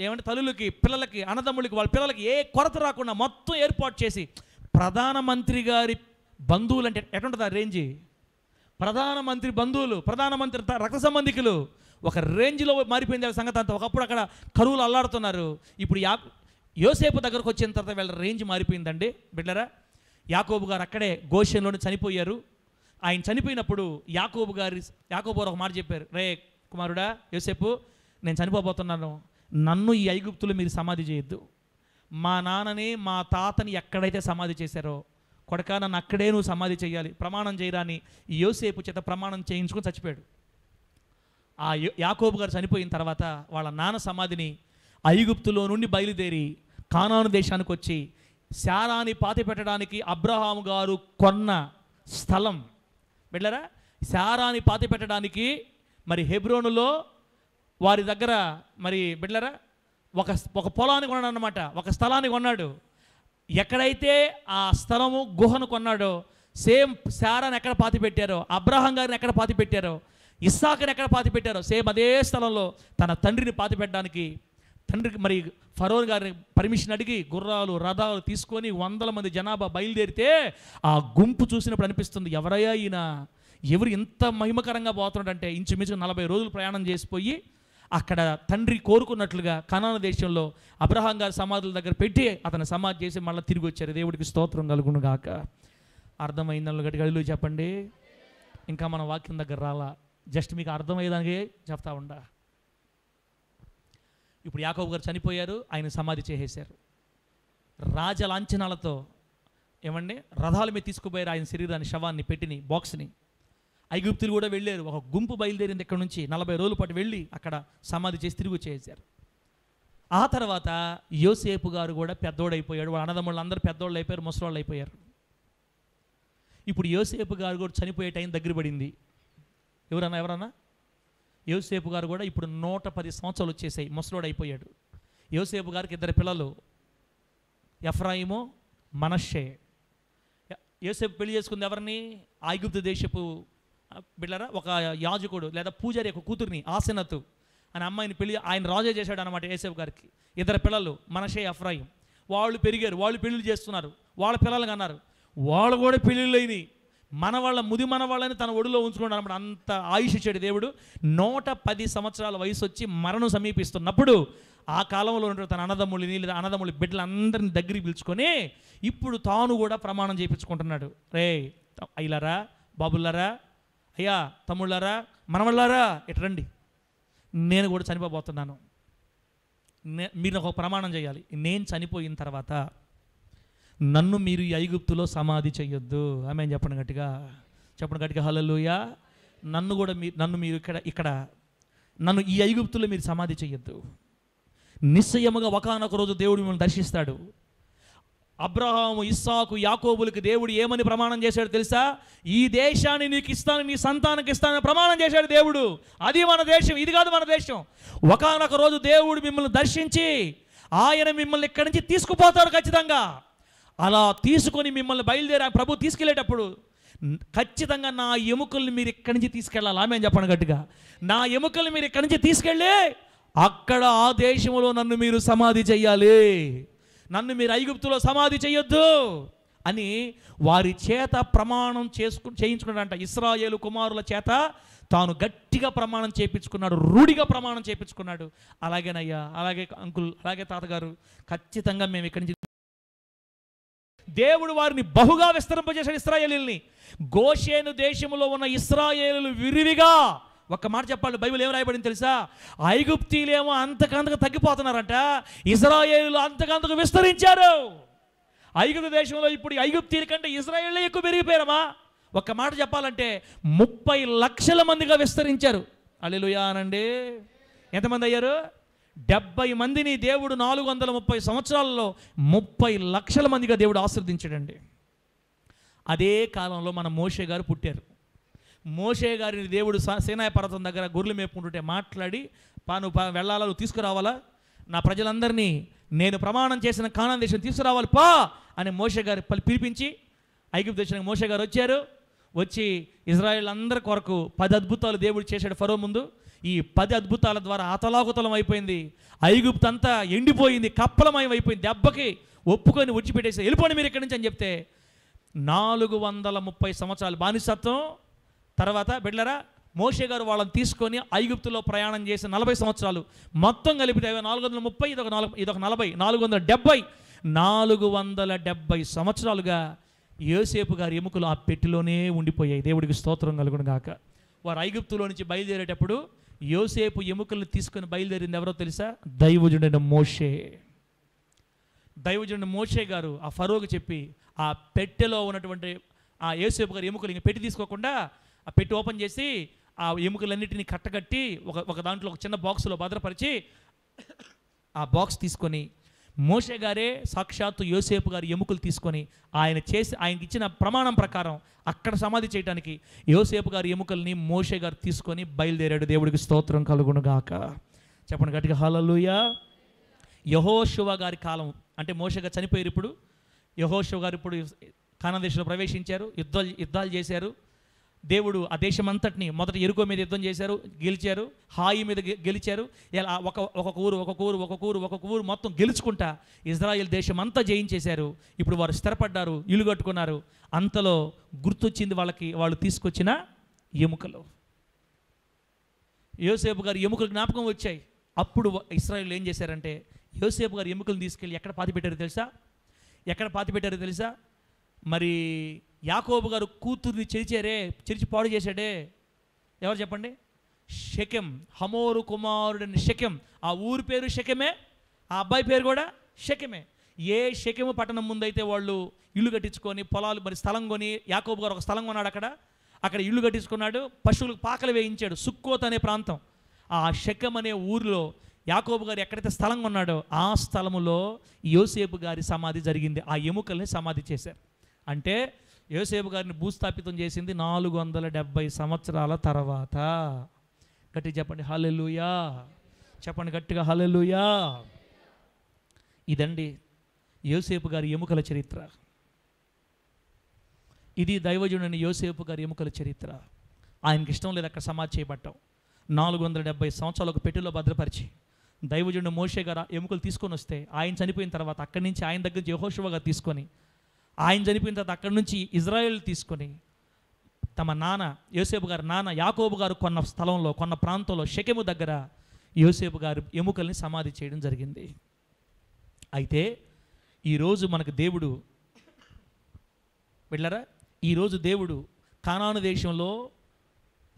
ఏమంటే తల్లులకి, పిల్లలకి, అన్నదమ్ములకి, వాళ్ళ పిల్లలకి ఏ కొరత రాకుండా మొత్తం ఏర్పాటు చేసి, ప్రధానమంత్రి గారి బంధువులు అంటే ఎటుంటుంది ఆ రేంజి, ప్రధానమంత్రి బంధువులు, ప్రధానమంత్రి రక్త సంబంధికులు ఒక రేంజ్లో మారిపోయింది సంగతి అంతా. ఒకప్పుడు అక్కడ కరువులు అల్లాడుతున్నారు. ఇప్పుడు యోసేపు దగ్గరకు వచ్చిన తర్వాత వీళ్ళ రేంజ్ మారిపోయిందండి బిడ్డరా. యాకోబు గారు అక్కడే గోషెన్లోనే చనిపోయారు. ఆయన చనిపోయినప్పుడు యాకోబు గారు ఒక మాట చెప్పారు, రే కుమారుడా యోసేపు, నేను చనిపోబోతున్నాను, నన్ను ఈ ఐగుప్తులు మీరు సమాధి చేయొద్దు. మా నాన్నని మా తాతని ఎక్కడైతే సమాధి చేశారో కొడకా నన్ను అక్కడే నువ్వు సమాధి చేయాలి, ప్రమాణం చేయరాని యోసేపు చేత ప్రమాణం చేయించుకొని చచ్చిపోయాడు. యాకోబు గారు చనిపోయిన తర్వాత వాళ్ళ నాన్న సమాధిని ఐగుప్తులో నుండి బయలుదేరి కానాను దేశానికి వచ్చి శారాని పాతి పెట్టడానికి అబ్రహాము గారు కొన్న స్థలం వెళ్ళారా. శారాని పాతి పెట్టడానికి మరి హెబ్రోనులో వారి దగ్గర మరి బిడ్డలారా ఒక పొలాన్ని కొన్నాడు అన్నమాట, ఒక స్థలాన్ని కొన్నాడు. ఎక్కడైతే ఆ స్థలము గుహను కొన్నాడో సేమ్ శారాని ఎక్కడ పాతి పెట్టారో, అబ్రహాం గారిని ఎక్కడ పాతి పెట్టారో, ఇస్సాకుని ఎక్కడ పాతి పెట్టారో సేమ్ అదే స్థలంలో తన తండ్రిని పాతి పెట్టడానికి తండ్రికి మరి ఫరోన్ గారిని పర్మిషన్ అడిగి గుర్రాలు రథాలు తీసుకొని 100 మంది జనాభా బయలుదేరితే ఆ గుంపు చూసినప్పుడు అనిపిస్తుంది, ఎవరయ్యా ఈయన, ఎవరు ఇంత మహిమకరంగా పోతున్నాడంటే ఇంచుమించు 40 రోజులు ప్రయాణం చేసిపోయి అక్కడ తండ్రి కోరుకున్నట్లుగా కనాను దేశంలో అబ్రహాం గారి సమాధుల దగ్గర పెట్టి అతను సమాధి చేసి మళ్ళీ తిరిగి వచ్చారు. దేవుడికి స్తోత్రం కలుగును గాక. అర్థమైందని గట్టి గడిలో చెప్పండి. ఇంకా మన వాక్యం దగ్గర రాలా, జస్ట్ మీకు అర్థమయ్యేదానికి చెప్తా ఉండా. ఇప్పుడు యాకోబు గారు చనిపోయారు, ఆయన సమాధి చేసేశారు. రాజ లాంఛనాలతో ఏమండి రథాల మీద తీసుకుపోయారు ఆయన శరీరాన్ని, శవాన్ని, పెట్టిని, బాక్స్ని. ఐగుప్తులు కూడా వెళ్ళారు, ఒక గుంపు బయలుదేరింది ఇక్కడ నుంచి 40 రోజుల పాటు వెళ్ళి అక్కడ సమాధి చేసి తిరిగి వచ్చేసారు. ఆ తర్వాత యోసేపు గారు కూడా పెద్దోడైపోయాడు, వాళ్ళ అన్నదమ్ముళ్ళు అందరూ పెద్దోళ్ళు అయిపోయారు, ముసలోళ్ళు అయిపోయారు. ఇప్పుడు యోసేపు గారు కూడా చనిపోయే టైం దగ్గర పడింది. ఎవరన్నా యోసేపు గారు కూడా ఇప్పుడు 110 సంవత్సరాలు వచ్చేసాయి, ముసలోడు అయిపోయాడు. యోసేపు గారికి 2 పిల్లలు, ఎఫ్రాయిము, మనష్షే. యోసేపు పెళ్లి చేసుకుంది ఎవరిని? ఐగుప్తు దేశపు బిడ్డరా ఒక యాజకుడు లేదా పూజారి యొక్క కూతుర్ని, ఆసెనతు అనే అమ్మాయిని పెళ్లి ఆయన రాజే చేశాడు అనమాట యోసేపు గారికి. 2 పిల్లలు మనష్షే, ఎఫ్రాయిం. వాళ్ళు పెరిగారు, వాళ్ళు పెళ్ళిళ్ళు చేస్తున్నారు, వాళ్ళ పిల్లలు కన్నారు, వాళ్ళు కూడా పెళ్ళిళ్ళు అయినాయి. ముది మనవాళ్ళని తన ఒడిలో ఉంచుకున్నాడు అనమాట. అంత ఆయుష్ ఇచ్చాడు దేవుడు. 110 సంవత్సరాల వయసు వచ్చి మరణం సమీపిస్తున్నప్పుడు ఆ కాలంలో ఉన్న తన అన్నదమ్ముళ్ళని లేదా అన్నదమ్ముళ్ళ బిడ్డలందరినీ దగ్గరికి పిలుచుకొని ఇప్పుడు తాను కూడా ప్రమాణం చేయించుకుంటున్నాడు. రే అయ్యలారా, బాబుల్లారా, అయ్యా తమ్ముళ్ళారా, మనవళ్ళారా, ఇట్రండి, నేను కూడా చనిపోబోతున్నాను. మీరు ఒక ప్రమాణం చేయాలి, నేను చనిపోయిన తర్వాత నన్ను మీరు ఈ ఐగుప్తులో సమాధి చెయ్యొద్దు. ఆమేన్ చెప్పండి గట్టిగా హల్లెలూయా. నన్ను మీరు ఇక్కడ నన్ను ఈ ఐగుప్తులో మీరు సమాధి చెయ్యొద్దు. నిశ్చయముగా ఒకానొక రోజు దేవుడు మిమ్మల్ని దర్శిస్తాడు. అబ్రహాము, ఇస్సాకు, యాకోబులకి దేవుడు ఏమని ప్రమాణం చేశాడు తెలుసా? ఈ దేశాన్ని నీకు ఇస్తాను, నీ సంతానానికి ఇస్తానని ప్రమాణం చేశాడు దేవుడు. అది మన దేశం, ఇది కాదు మన దేశం. ఒకానొక రోజు దేవుడు మిమ్మల్ని దర్శించి ఆయన మిమ్మల్ని ఇక్కడి నుంచి తీసుకుపోతాడు ఖచ్చితంగా. అలా తీసుకొని మిమ్మల్ని బయలుదేరా ప్రభు తీసుకెళ్ళేటప్పుడు ఖచ్చితంగా నా ఎముకల్ని మీరు ఇక్కడి నుంచి తీసుకెళ్ళాలి. ఆమేన్ చెప్పండి గట్టిగా. నా ఎముకల్ని మీరు ఇక్కడి నుంచి తీసుకెళ్ళి అక్కడ ఆ దేశంలో నన్ను మీరు సమాధి చెయ్యాలి, నన్ను మీరు ఐగుప్తులో సమాధి చెయ్యొద్దు అని వారి చేత ప్రమాణం చేయించుకున్నాడంట. ఇశ్రాయేలు కుమారుల చేత తాను గట్టిగా ప్రమాణం చేయించుకున్నాడు, రూఢిగా ప్రమాణం చేయించుకున్నాడు. అలాగేనయ్యా, అలాగే అంకుల్, అలాగే తాతగారు, ఖచ్చితంగా మేము ఇక్కడి నుంచి. దేవుడు వారిని బహుగా విస్తరింపజేశాడు ఇశ్రాయేలీయుల్ని. గోషేను దేశంలో ఉన్న ఇశ్రాయేలులు విరివిగా, ఒక్క మాట చెప్పాలి, బైబిల్ ఏం రాయబడింది తెలుసా? ఐగుప్తీలేమో అంతకంతకు తగ్గిపోతున్నారంట, ఇశ్రాయేలులు అంతకంతకు విస్తరించారు. ఐగుప్తు దేశంలో ఇప్పుడు ఐగుప్తీల కంటే ఇశ్రాయేలే ఎక్కువ పెరిగిపోయారమ్మా. ఒక్క మాట చెప్పాలంటే 30 లక్షల మందిగా విస్తరించారు. హల్లెలూయా అనండి. ఎంతమంది అయ్యారు? 70 మందిని దేవుడు 430 సంవత్సరాలలో 30 లక్షల మందిగా దేవుడు ఆశీర్వదించాడండి. అదే కాలంలో మన మోషే గారు పుట్టారు. మోషే గారిని దేవుడు సీనాయి పర్వతం దగ్గర గొర్రెలు మేపుకుంటుంటే మాట్లాడి, నువ్వు వెళ్ళాలా, నువ్వు తీసుకురావాలా, నా ప్రజలందరినీ నేను ప్రమాణం చేసిన కానాను దేశం తీసుకురావాలి పా అని మోషే గారు పిలిపించి ఐగుప్తు దేశానికి మోషే గారు వచ్చారు. వచ్చి ఇజ్రాయేల్ అందరి కొరకు 10 అద్భుతాలు దేవుడు చేశాడు ఫరో ముందు. ఈ 10 అద్భుతాల ద్వారా అతలాకుతలం అయిపోయింది. ఐగుప్తు అంతా ఎండిపోయింది, కప్పలమయం అయిపోయింది. దెబ్బకి ఒప్పుకొని విడిచిపెట్టేసి వెళ్ళిపోండి మీరు ఇక్కడి నుంచి అని చెప్తే 430 సంవత్సరాలు బానిసత్వం తర్వాత బిడ్డలారా మోషే గారు వాళ్ళని తీసుకొని ఐగుప్తులో ప్రయాణం చేసి 40 సంవత్సరాలు మొత్తం కలిపితే 430, ఇదొక 40, 470 సంవత్సరాలుగా యోసేపు గారి ఎముకలు ఆ పెట్టిలోనే ఉండిపోయాయి. దేవుడికి స్తోత్రం కలుగును గాక. వారు ఐగుప్తులో నుంచి బయలుదేరేటప్పుడు యోసేపు ఎముకలను తీసుకొని బయలుదేరింది ఎవరో తెలుసా? దైవజనుడైన మోషే. దైవజనుడు మోషే గారు ఆ ఫరోకు చెప్పి ఆ పెట్టెలో ఉన్నటువంటి ఆ యోసేపు గారి ఎముకలు ఇంక పెట్టి తీసుకోకుండా ఆ పెట్టి ఓపెన్ చేసి ఆ ఎముకలన్నిటిని కట్టగట్టి ఒక దాంట్లో ఒక చిన్న బాక్సులో భద్రపరిచి ఆ బాక్స్ తీసుకొని మోషే గారే సాక్షాత్తు యోసేపు గారి ఎముకలు తీసుకొని ఆయనకి ఇచ్చిన ప్రమాణం ప్రకారం అక్కడ సమాధి చేయడానికి యోసేపు గారి ఎముకల్ని మోషే గారు తీసుకొని బయలుదేరాడు. దేవుడికి స్తోత్రం కలుగునుగాక. చెప్పండి గట్టిగా హల్లెలూయా. యెహోషువ గారి కాలం అంటే మోషే గారు చనిపోయారు. ఇప్పుడు యెహోషువ గారు ఇప్పుడు కానాను దేశంలో ప్రవేశించారు, యుద్ధాలు చేశారు. దేవుడు ఆ దేశమంతటిని మొదట యెరికో మీద యుద్ధం చేశారు, గెలిచారు. హాయి మీద గెలిచారు. ఇలా ఒక్కొక్క ఊరు మొత్తం గెలుచుకుంటా ఇజ్రాయెల్ దేశం అంతా జయించేశారు. ఇప్పుడు వారు స్థిరపడ్డారు, ఇల్లు కట్టుకున్నారు. అంతలో గుర్తొచ్చింది వాళ్ళకి వాళ్ళు తీసుకొచ్చిన ఎముకలు. యోసేపు గారి ఎముకలు జ్ఞాపకం వచ్చాయి. అప్పుడు ఇశ్రాయేలు ఏం చేశారంటే యోసేపు గారి ఎముకలను తీసుకెళ్ళి ఎక్కడ పాతిపెట్టారో తెలుసా? మరి యాకోబు గారు కూతుర్ని చెరిచి పాడు చేశాడే, ఎవరు చెప్పండి? షెకెం, హమోరు కుమారుడని షెకెం. ఆ ఊరి పేరు షెకెమే, ఆ అబ్బాయి పేరు కూడా షెకెమే. ఏ షెకెము పట్టణం ముందైతే వాళ్ళు ఇల్లు కట్టించుకొని పొలాలు మరి స్థలం కొని, యాకోబు గారు ఒక స్థలం కొన్నాడు, అక్కడ ఇల్లు కట్టించుకున్నాడు, పశువులకు పాకలు వేయించాడు. సుక్కోత్ అనే ప్రాంతం. ఆ షెకెం అనే ఊరిలో యాకోబు గారు ఎక్కడైతే స్థలం కొన్నాడో ఆ స్థలములో యోసేపు గారి సమాధి జరిగింది. ఆ ఎముకల్ని సమాధి చేశారు. అంటే యోసేపు గారిని భూస్థాపితం చేసింది 470 సంవత్సరాల తర్వాత. గట్టిగా చెప్పండి హల్లెలూయా. చెప్పండి గట్టిగా హల్లెలూయా. ఇదండి యోసేపు గారి ఎముకల చరిత్ర. ఇది దైవజనుడైన యోసేపు గారి ఎముకల చరిత్ర. ఆయనకి ఇష్టం లేదు అక్కడ సమాధి చేయబట్టాం. 470 సంవత్సరాలకు పెట్టెలో భద్రపరిచి దైవజనుడు మోషే గారు ఎముకలు తీసుకొని వస్తే ఆయన చనిపోయిన తర్వాత అక్కడి నుంచి ఆయన దగ్గర యెహోషువ గారు తీసుకొని, ఆయన చనిపోయిన తర్వాత అక్కడి నుంచి ఇజ్రాయేల్ తీసుకొని తమ నాన్న యోసేపు గారు నాన్న యాకోబు గారు కొన్న స్థలంలో కొన్న ప్రాంతంలో షెకెము దగ్గర యోసేపు గారు ఎముకల్ని సమాధి చేయడం జరిగింది. అయితే ఈరోజు మనకు దేవుడు వెళ్ళారా, ఈరోజు దేవుడు కానాను దేశంలో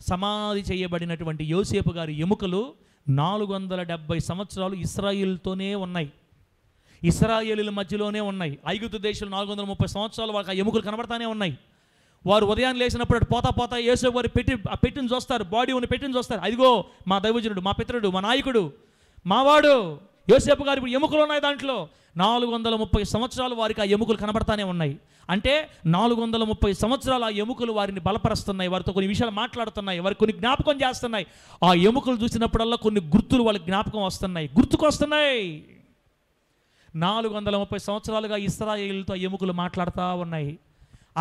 సమాధి చేయబడినటువంటి యోసేపు గారి ఎముకలు 470 సంవత్సరాలు ఇశ్రాయేలుతోనే ఉన్నాయి, ఇశ్రాయేలీల మధ్యలోనే ఉన్నాయి. ఐగుప్తు దేశంలో 430 సంవత్సరాలు వాళ్ళకి ఆ ఎముకలు కనబడతానే ఉన్నాయి. వారు ఉదయాన్ని లేచినప్పుడు అటు పోతా యేసు వారి పెట్టిని చూస్తారు, బాడీ ఉన్న పెట్టిని చూస్తారు. అదిగో మా దైవజనుడు, మా పితరుడు, మా నాయకుడు, మావాడు యోసేపు గారి ఇప్పుడు ఎముకలు ఉన్నాయి. దాంట్లో 430 సంవత్సరాలు వారికి ఆ ఎముకలు కనబడతానే ఉన్నాయి. అంటే 430 సంవత్సరాలు ఆ ఎముకలు వారిని బలపరుస్తున్నాయి, వారితో కొన్ని విషయాలు మాట్లాడుతున్నాయి, వారికి కొన్ని జ్ఞాపకం చేస్తున్నాయి. ఆ ఎముకలు చూసినప్పుడల్లా కొన్ని గుర్తులు వాళ్ళకి జ్ఞాపకం వస్తున్నాయి, గుర్తుకొస్తున్నాయి. 430 సంవత్సరాలుగా ఇశ్రాయేలుతో ఎముకలు మాట్లాడుతూ ఉన్నాయి.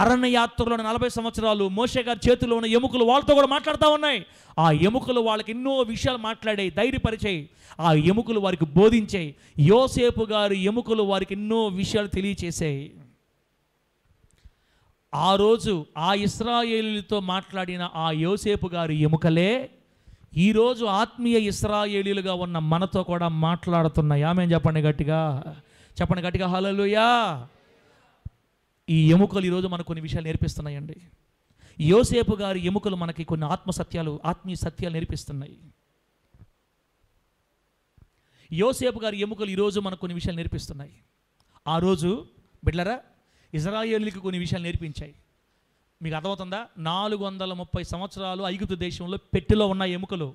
అరణ్య యాత్రలో 40 సంవత్సరాలు మోషే గారి చేతిలో ఉన్న ఎముకలు వాళ్ళతో కూడా మాట్లాడుతూ ఉన్నాయి. ఆ ఎముకలు వాళ్ళకి ఎన్నో విషయాలు మాట్లాడాయి, ధైర్యపరిచాయి. ఆ ఎముకలు వారికి బోధించాయి. యోసేపు గారి ఎముకలు వారికి ఎన్నో విషయాలు తెలియచేసాయి. ఆ రోజు ఆ ఇశ్రాయేలీలతో మాట్లాడిన ఆ యోసేపు గారి ఎముకలే ఈరోజు ఆత్మీయ ఇశ్రాయేలీలుగా ఉన్న మనతో కూడా మాట్లాడుతున్నాయి. ఆమేన్ చెప్పండి గట్టిగా, చెప్పండి గట్టిగా హల్లెలూయా. ఈ ఎముకలు ఈరోజు మనకు కొన్ని విషయాలు నేర్పిస్తున్నాయండి. యోసేపు గారి ఎముకలు మనకి కొన్ని ఆత్మీయ సత్యాలు నేర్పిస్తున్నాయి. యోసేపు గారి ఎముకలు ఈరోజు మనకు కొన్ని విషయాలు నేర్పిస్తున్నాయి. ఆ రోజు బిడ్డలారా ఇశ్రాయేలీలకు కొన్ని విషయాలు నేర్పించాయి. మీకు అర్థమవుతుందా? 430 సంవత్సరాలు ఐగుప్తు దేశంలో పెట్టెలో ఉన్న ఎముకలు.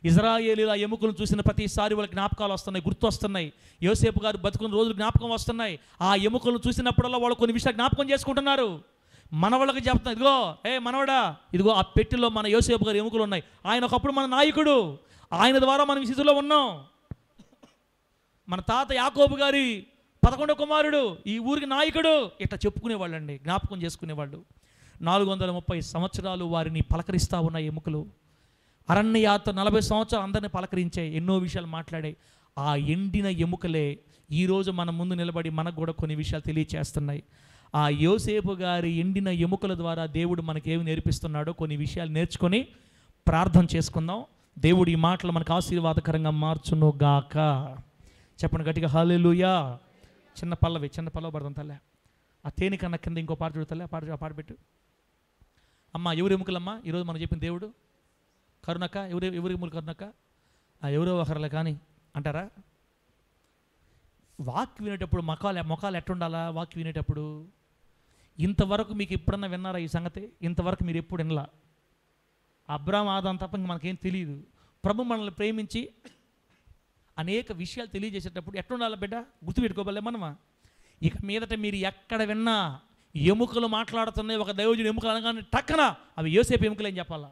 ఇశ్రాయేలీల ఎముకలను చూసిన ప్రతిసారి వాళ్ళకి జ్ఞాపకాలు వస్తున్నాయి, గుర్తు వస్తున్నాయి. యోసేపు గారు బతుకున్న రోజులు జ్ఞాపకం వస్తున్నాయి. ఆ ఎముకలను చూసినప్పుడల్లా వాళ్ళు కొన్ని విషయాలు జ్ఞాపకం చేసుకుంటున్నారు. మనవాళ్ళకి చెప్తున్నారు, ఇదిగో మనవడా, ఇదిగో ఆ పెట్టెలో మన యోసేపు గారి ఎముకలు ఉన్నాయి. ఆయన ఒకప్పుడు మన నాయకుడు, ఆయన ద్వారా మనం ఈ స్థితిలో ఉన్నాం. మన తాత యాకోబు గారి 11వ కుమారుడు, ఈ ఊరికి నాయకుడు. ఇట్లా చెప్పుకునేవాళ్ళండి, జ్ఞాపకం చేసుకునేవాళ్ళు. 430 సంవత్సరాలు వారిని పలకరిస్తూ ఉన్న ఎముకలు. అరణ్య యాత్ర 40 సంవత్సరాలు అందరినీ పలకరించాయి, ఎన్నో విషయాలు మాట్లాడాయి. ఆ ఎండిన ఎముకలే ఈరోజు మన ముందు నిలబడి మనకు కూడా కొన్ని విషయాలు తెలియచేస్తున్నాయి. ఆ యోసేపు గారి ఎండిన ఎముకల ద్వారా దేవుడు మనకేమి నేర్పిస్తున్నాడో కొన్ని విషయాలు నేర్చుకొని ప్రార్థన చేసుకుందాం. దేవుడు ఈ మాటలు మనకు ఆశీర్వాదకరంగా మార్చును గాక. చెప్పండి గట్టిగా హల్లెలూయా. చిన్న పల్లవి పడదాం తల్లే. ఆ తేనికన్నా కింద ఇంకో పాట చూడతలే, పాట పెట్టు. అమ్మ ఎవరు ఎముకలమ్మా ఈరోజు మనం చెప్పిన దేవుడు? కరుణక్క. ఎవరి ఎముకలు కరుణక్క? ఎవరో ఒకరులే కానీ అంటారా? వాక్ వినేటప్పుడు మొఖాలు ఎట్టుండాలా? వాక్ వినేటప్పుడు ఇంతవరకు మీకు ఎప్పుడన్నా విన్నారా ఈ సంగతి? ఇంతవరకు మీరు ఎప్పుడు వినలా? అబ్రాహాం ఆదాం తప్ప ఇంక మనకేం తెలియదు. ప్రభు మనల్ని ప్రేమించి అనేక విషయాలు తెలియజేసేటప్పుడు ఎట్లుండాలి బిడ్డ, గుర్తుపెట్టుకోబలే మనమా. ఇక మీదట మీరు ఎక్కడ విన్నా ఎముకలు మాట్లాడుతున్నాయి, ఒక దైవజుడు ఎముకలు అనగానే టక్కన అవి యోసేపు ఎముకలు అని చెప్పాలా.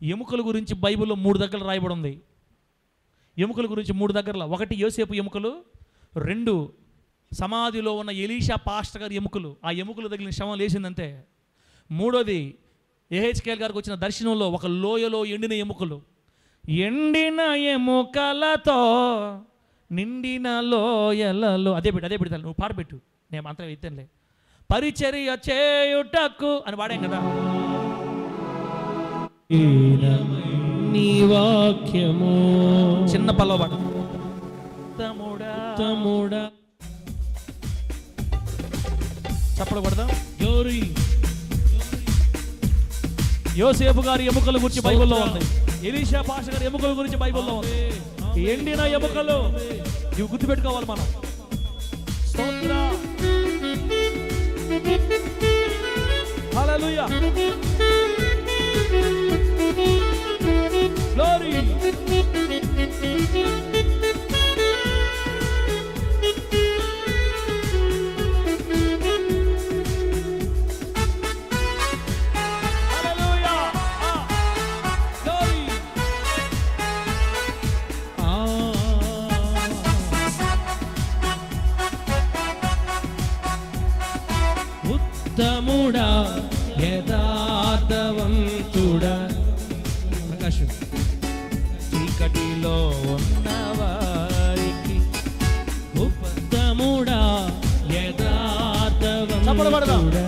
ఎముకల గురించి బైబిల్లో 3 దగ్గర రాయబడి ఉంది. ఎముకల గురించి 3 దగ్గరలో, 1 యోసేపు ఎముకలు, 2 సమాధిలో ఉన్న ఎలీషా పాస్టర్ గారి ఎముకలు, ఆ ఎముకలు తగిలిన శవం లేచిందంతే. 3వది యెహెజ్కేలు గారికి వచ్చిన దర్శనంలో ఒక లోయలో ఎండిన ఎముకలు, ఎండిన ఎముకలతో నిండిన లోయలలో. అదే పెడతాను, నువ్వు పాడబెట్టు, నేను మంత్రం ఎత్తానులే. పరిచర్య చేయుటకు అని పాడాం కదా. నీ వాక్యము చిన్న పల్లవ పాట. తముడా చప్పలు పడదాం. గౌరీ యోసేపు గారి ఎముకల గురించి బైబిల్లో ఉంది, ఎలీషా పాస్టర్ గారి ఎముకల గురించి బైబిల్లో ఉంది. ఎండిన ఎముకలు ఇవి గుర్తుపెట్టుకోవాలి మనం. స్తోత్ర హల్లెలూయా గ్లోరీ. ఉత్తముడా యథార్థవంతుడా ప్రకాశం చీకటిలో ఉన్నవారికి ఉత్తముడా యథార్థవంతుడా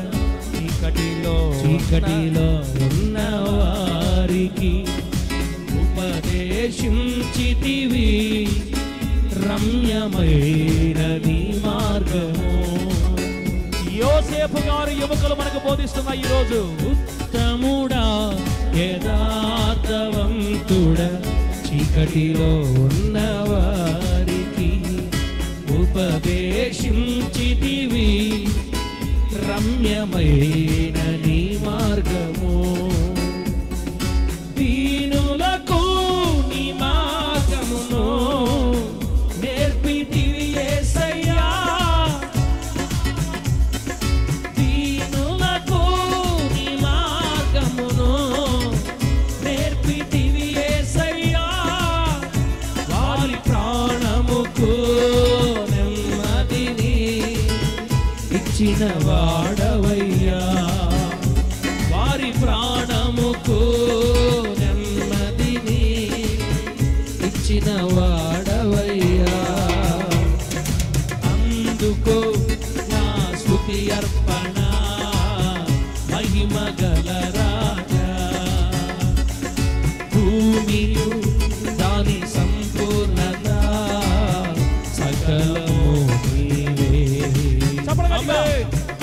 చీకటిలో ఉన్నవారికి ఉపదేశించితివి రమ్యమైన నీ మార్గము. యోసేపు గారు ఎముకలు మనకు బోధిస్తున్నాయి ఈరోజు. ఉత్తముడా యథార్థవంతుడా చీకటిలో ఉన్నవారికి ఉపదేశించితివి రమ్యమైన నీ మార్గము. దీనులకు నీ మార్గమును నేర్పితివి యేసయ్యా. దీనులకు నీ మార్గమును నేర్పితివి యేసయ్యా. వారి ప్రాణముకు నెమ్మదిని ఇచ్చిన వాడవయ్యా. వారి ప్రాణముకు నెమ్మదిని ఇచ్చిన వాడవయ్యా. అందుకో నా స్తుతి అర్పణ మహిమ గల రాజా. భూమియు దాని సంపూర్ణత సకలము నీవే.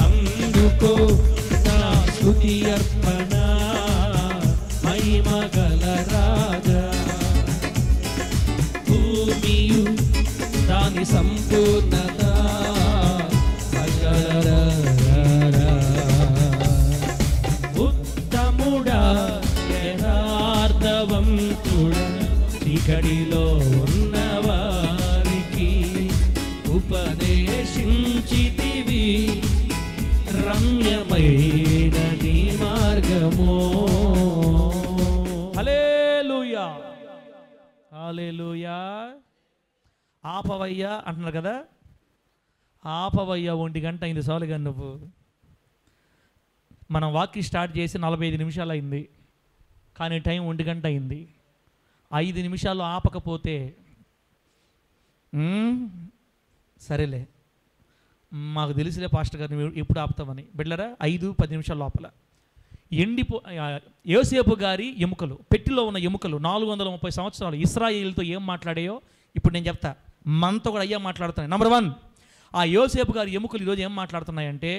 అందుకో నా స్తుతి అర్పణ మహిమ గల రాజా. భూమియు దాని సంపూర్ణత ఉత్తముడా యథార్థవంతుడా చీకటిలో ఉన్నవారికి ఉపదేశించితివి రమ్యమైన నీ మార్గము. హల్లెలూయా హల్లెలూయా. ఆపవయ్యా అంటున్నారు కదా, ఆపవయ్యా 1 గంట అయింది సాలుగా. నువ్వు మనం వాక్యం స్టార్ట్ చేసి 45 నిమిషాలు అయింది, కానీ టైం 1 గంట అయింది. 5 నిమిషాలు ఆపకపోతే సరేలే, మాకు తెలుసులే పాస్టర్ గారు నువ్వు ఎప్పుడు ఆపుతామని. బిడ్డలారా 5-10 నిమిషాల లోపల యోసేపు గారి ఎముకలు, పెట్టిలో ఉన్న ఎముకలు 430 సంవత్సరాలు ఇశ్రాయేలుతో ఏం మాట్లాడాయో ఇప్పుడు నేను చెప్తా. మనతో కూడా అయ్యా మాట్లాడుతున్నాయి. నెంబర్ 1, ఆ యోసేపు గారి ఎముకలు ఈరోజు ఏం మాట్లాడుతున్నాయంటే,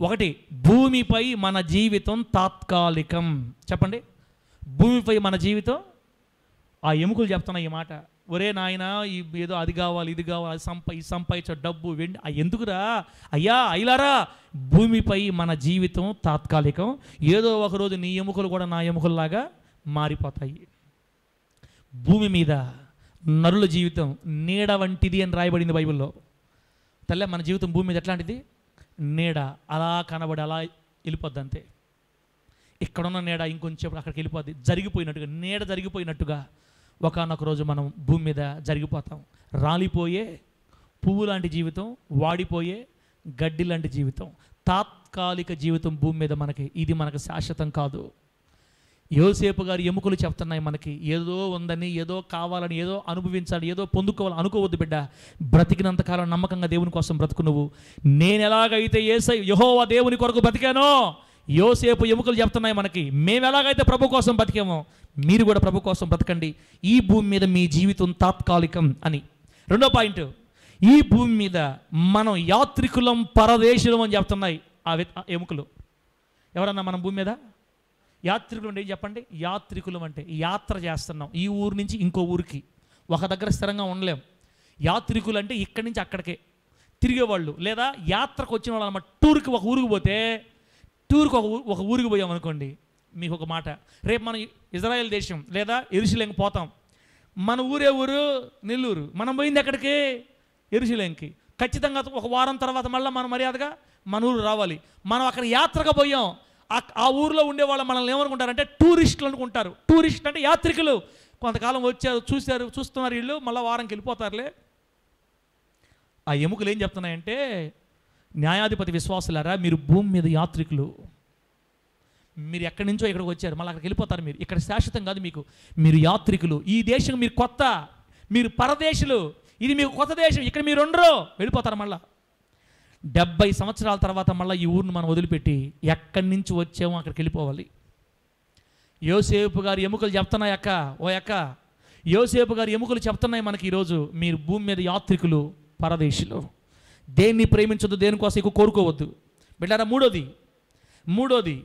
1, భూమిపై మన జీవితం తాత్కాలికం. చెప్పండి, భూమిపై మన జీవితం. ఆ ఎముకలు చెప్తున్నాయి ఈ మాట. ఒరే నాయన ఈ ఏదో అది కావాలి ఇది కావాలి ఇది సంపాదించే డబ్బు వెండి ఎందుకురా అయ్యా అయిలారా, భూమిపై మన జీవితం తాత్కాలికం. ఏదో ఒకరోజు నీ ఎముకలు కూడా నా ఎముకల్లాగా మారిపోతాయి. భూమి మీద నరుల జీవితం నీడ వంటిది అని రాయబడింది బైబిల్లో. తల్లే మన జీవితం భూమి మీద ఎట్లాంటిది? నీడ, అలా కనబడి అలా వెళ్ళిపోద్ది అంతే. ఇక్కడున్న నీడ ఇంకొంచెం అక్కడికి వెళ్ళిపోద్ది. జరిగిపోయినట్టుగా, నీడ జరిగిపోయినట్టుగా ఒకానొక రోజు మనం భూమి మీద జరిగిపోతాం. రాలిపోయే పువ్వు లాంటి జీవితం, వాడిపోయే గడ్డి లాంటి జీవితం, తాత్కాలిక జీవితం భూమి మీద మనకి. ఇది మనకు శాశ్వతం కాదు. యోసేపు గారి ఎముకలు చెప్తున్నాయి మనకి, ఏదో ఉందని, ఏదో కావాలని, ఏదో అనుభవించాలి, ఏదో పొందుకోవాలి అనుకోవద్దు బిడ్డ. బ్రతికినంతకాలం నమ్మకంగా దేవుని కోసం బ్రతుకు నువ్వు. నేను ఎలాగైతే యెహోవా దేవుని కొరకు బ్రతికానో, యోసేపు ఎముకలు చెప్తున్నాయి మనకి, మేము ఎలాగైతే ప్రభు కోసం బ్రతికామో మీరు కూడా ప్రభు కోసం బ్రతకండి. ఈ భూమి మీద మీ జీవితం తాత్కాలికం అని. రెండో పాయింట్, ఈ భూమి మీద మనం యాత్రికులం, పరదేశులం అని చెప్తున్నాయి ఆ ఎముకలు. ఎవరన్నా మనం భూమి మీద యాత్రికులు అంటే ఏం చెప్పండి? యాత్రికులం అంటే యాత్ర చేస్తున్నాం, ఈ ఊరు నుంచి ఇంకో ఊరికి, ఒక దగ్గర స్థిరంగా ఉండలేం. యాత్రికులు అంటే ఇక్కడి నుంచి అక్కడికే తిరిగేవాళ్ళు, లేదా యాత్రకు వచ్చిన వాళ్ళు అన్నమాట. టూర్కి ఒక ఊరికి పోతే, టూర్కి ఒక ఊరికి పోయామనుకోండి, మీకు ఒక మాట, రేపు మనం ఇజ్రాయెల్ దేశం లేదా యెరూషలేంకి పోతాం. మన ఊరే ఊరు నెల్లూరు, మనం పోయింది ఎక్కడికి? యెరూషలేంకి. ఖచ్చితంగా ఒక వారం తర్వాత మళ్ళీ మనం మర్యాదగా మన ఊరు రావాలి. మనం అక్కడ యాత్రగా పోయాం. ఆ ఊరిలో ఉండేవాళ్ళు మనల్ని ఏమనుకుంటారంటే టూరిస్టులు అనుకుంటారు. టూరిస్ట్ అంటే యాత్రికులు, కొంతకాలం వచ్చారు, చూస్తున్నారు, వీళ్ళు మళ్ళీ వారంకి వెళ్ళిపోతారులే. ఆ ఎముకలు ఏం చెప్తున్నాయంటే, న్యాయాధిపతి విశ్వాసులారా, మీరు భూమి మీద యాత్రికులు. మీరు ఎక్కడి నుంచో ఇక్కడికి వచ్చారు, మళ్ళీ అక్కడికి వెళ్ళిపోతారు. మీరు ఇక్కడ శాశ్వతం కాదు మీకు, మీరు యాత్రికులు. ఈ దేశం మీరు కొత్త, మీరు పరదేశులు. ఇది మీకు కొత్త దేశం, ఇక్కడ మీరు ఉండరు, వెళ్ళిపోతారు. మళ్ళీ 70 సంవత్సరాల తర్వాత మళ్ళీ ఈ ఊరిని మనం వదిలిపెట్టి ఎక్కడి నుంచి వచ్చామో అక్కడికి వెళ్ళిపోవాలి. యోసేపు గారి ఎముకలు చెప్తున్నాయి అక్క, ఓ అక్క, యోసేపు గారి ఎముకలు చెప్తున్నాయి మనకి ఈరోజు, మీరు భూమి మీద యాత్రికులు, పరదేశులు. దేన్ని ప్రేమించొద్దు, దేనికోసం ఎక్కువ కోరుకోవద్దు బిడ్డారా. మూడోది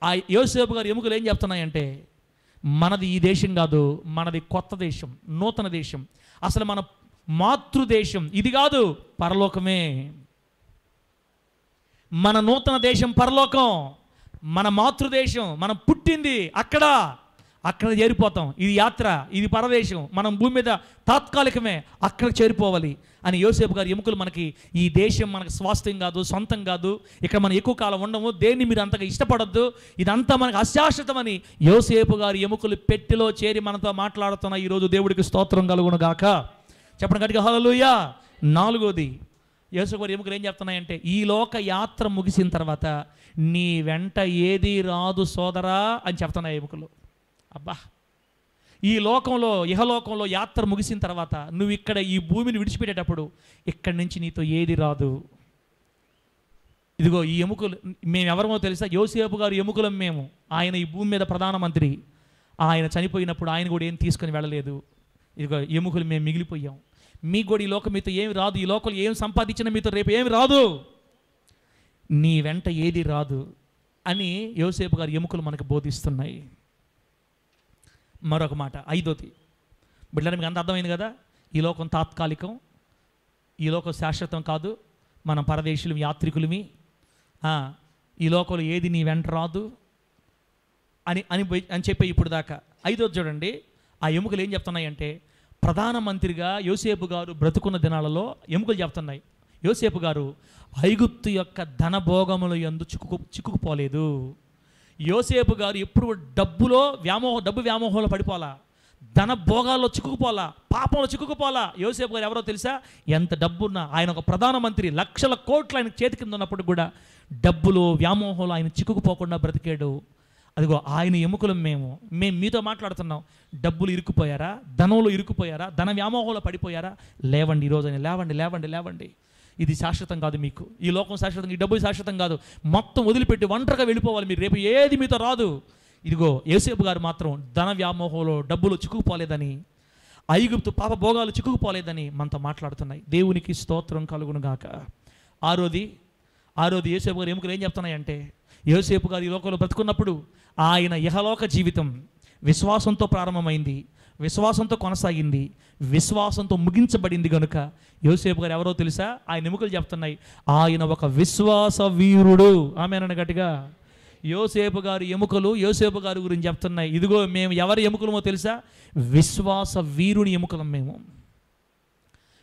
ఆ యోసేపు గారి ఎముకలు ఏం చెప్తున్నాయంటే, మనది ఈ దేశం కాదు, మనది కొత్త దేశం, నూతన దేశం. అసలు మన మాతృదేశం ఇది కాదు, పరలోకమే. మన నూతన దేశం పరలోకం, మన మాతృదేశం, మనం పుట్టింది అక్కడ చేరిపోతాం. ఇది యాత్ర, ఇది పరదేశం. మనం భూమి మీద తాత్కాలికమే, అక్కడ చేరిపోవాలి అని యోసేపు గారి ఎముకలు మనకి, ఈ దేశం మనకు స్వాస్థ్యం కాదు, సొంతం కాదు, ఇక్కడ మనం ఎక్కువ కాలం ఉండము, దేన్ని మీరు అంతగా ఇష్టపడద్దు, ఇదంతా మనకు అశాశ్వతమని యోసేపు గారి ఎముకలు పెట్టెలో చేరి మనతో మాట్లాడుతున్న ఈరోజు దేవుడికి స్తోత్రం కలుగును గాక. చెప్పండి గట్టిగా హల్లెలూయా. నాలుగోది, యేసు గారి ఎముకలు ఏం చెప్తున్నాయంటే, ఈ లోక యాత్ర ముగిసిన తర్వాత నీ వెంట ఏది రాదు సోదరా అని చెప్తున్నాయి ఎముకలు. అబ్బా, ఈ లోకంలో, ఇహలోకంలో యాత్ర ముగిసిన తర్వాత నువ్వు ఇక్కడ ఈ భూమిని విడిచిపెట్టేటప్పుడు ఇక్కడి నుంచి నీతో ఏది రాదు. ఇదిగో ఈ ఎముకలు, మేము ఎవరమో తెలుసా? యోసేపు గారు ఎముకలం మేము. ఆయన ఈ భూమి మీద ప్రధానమంత్రి, ఆయన చనిపోయినప్పుడు ఆయన కూడా ఏం తీసుకొని వెళ్ళలేదు. ఇదిగో ఎముకలు మేము మిగిలిపోయాం. మీకు కూడా ఈ లోకం మీతో ఏమి రాదు, ఈ లోకం ఏం సంపాదించినా మీతో రేపు ఏమి రాదు, నీ వెంట ఏది రాదు అని యోసేపు గారి ఎముకలు మనకు బోధిస్తున్నాయి. మరొక మాట, ఐదోది బిడ్డలు, మీకు అంత అర్థమైంది కదా, ఈ లోకం తాత్కాలికం, ఈ లోకం శాశ్వతం కాదు, మనం పరదేశులు, యాత్రికులమి, ఈ లోకంలో ఏది నీ వెంట రాదు అని చెప్పి ఇప్పుడు దాకా. ఐదోది చూడండి, ఆ ఎముకలు ఏం చెప్తున్నాయంటే, ప్రధానమంత్రిగా యోసేపు గారు బ్రతుకున్న దినాలలో ఎముకలు చెప్తున్నాయి, యోసేపు గారు ఐగుప్తు యొక్క ధనభోగముల యందు చిక్కుకుపోలేదు. యోసేపు గారు ఎప్పుడు డబ్బు వ్యామోహంలో పడిపోలా, ధన భోగాల్లో చిక్కుకుపోలా, పాపంలో చిక్కుకుపోలా. యోసేపు గారు ఎవరో తెలుసా? ఎంత డబ్బున్నా, ఆయన ఒక ప్రధానమంత్రి, లక్షల కోట్లు ఆయన చేతి కింద ఉన్నప్పుడు కూడా డబ్బులో వ్యామోహంలో ఆయన చిక్కుకుపోకుండా బ్రతికాడు. అదిగో ఆయన ఎముకలు మేము మీతో మాట్లాడుతున్నాం. డబ్బులు ఇరుక్కుపోయారా? ధనంలో ఇరుక్కుపోయారా? ధన వ్యామోహంలో పడిపోయారా? లేవండి, ఈరోజు లేవండి. ఇది శాశ్వతం కాదు మీకు, ఈ లోకం శాశ్వతం, ఈ డబ్బు శాశ్వతం కాదు. మొత్తం వదిలిపెట్టి ఒంటరిగా వెళ్ళిపోవాలి మీరు, రేపు ఏది మీతో రాదు. ఇదిగో యోసేపు గారు మాత్రం ధన వ్యామోహంలో, డబ్బులు చిక్కుకుపోలేదని, ఐగుప్తు పాప భోగాలు చిక్కుకుపోలేదని మనతో మాట్లాడుతున్నాయి. దేవునికి స్తోత్రం కలుగును గాక. ఆరోది యోసేపు గారు ఎముకలు ఏం చెప్తున్నాయంటే, యోసేపు గారు ఈ లోకంలో బ్రతుకున్నప్పుడు ఆయన ఇహలోక జీవితం విశ్వాసంతో ప్రారంభమైంది. విశ్వాసంతో కొనసాగింది, విశ్వాసంతో ముగించబడింది కనుక యోసేపు గారు ఎవరో తెలుసా? ఆయన ఎముకలు చెప్తున్నాయి, ఆయన ఒక విశ్వాస వీరుడు. ఆమేనన్న గట్టిగా. యోసేపు గారు ఎముకలు యోసేపు గారి గురించి చెప్తున్నాయి. ఇదిగో మేము ఎవరి ఎముకలమో తెలుసా? విశ్వాస వీరుని ఎముకలం మేము.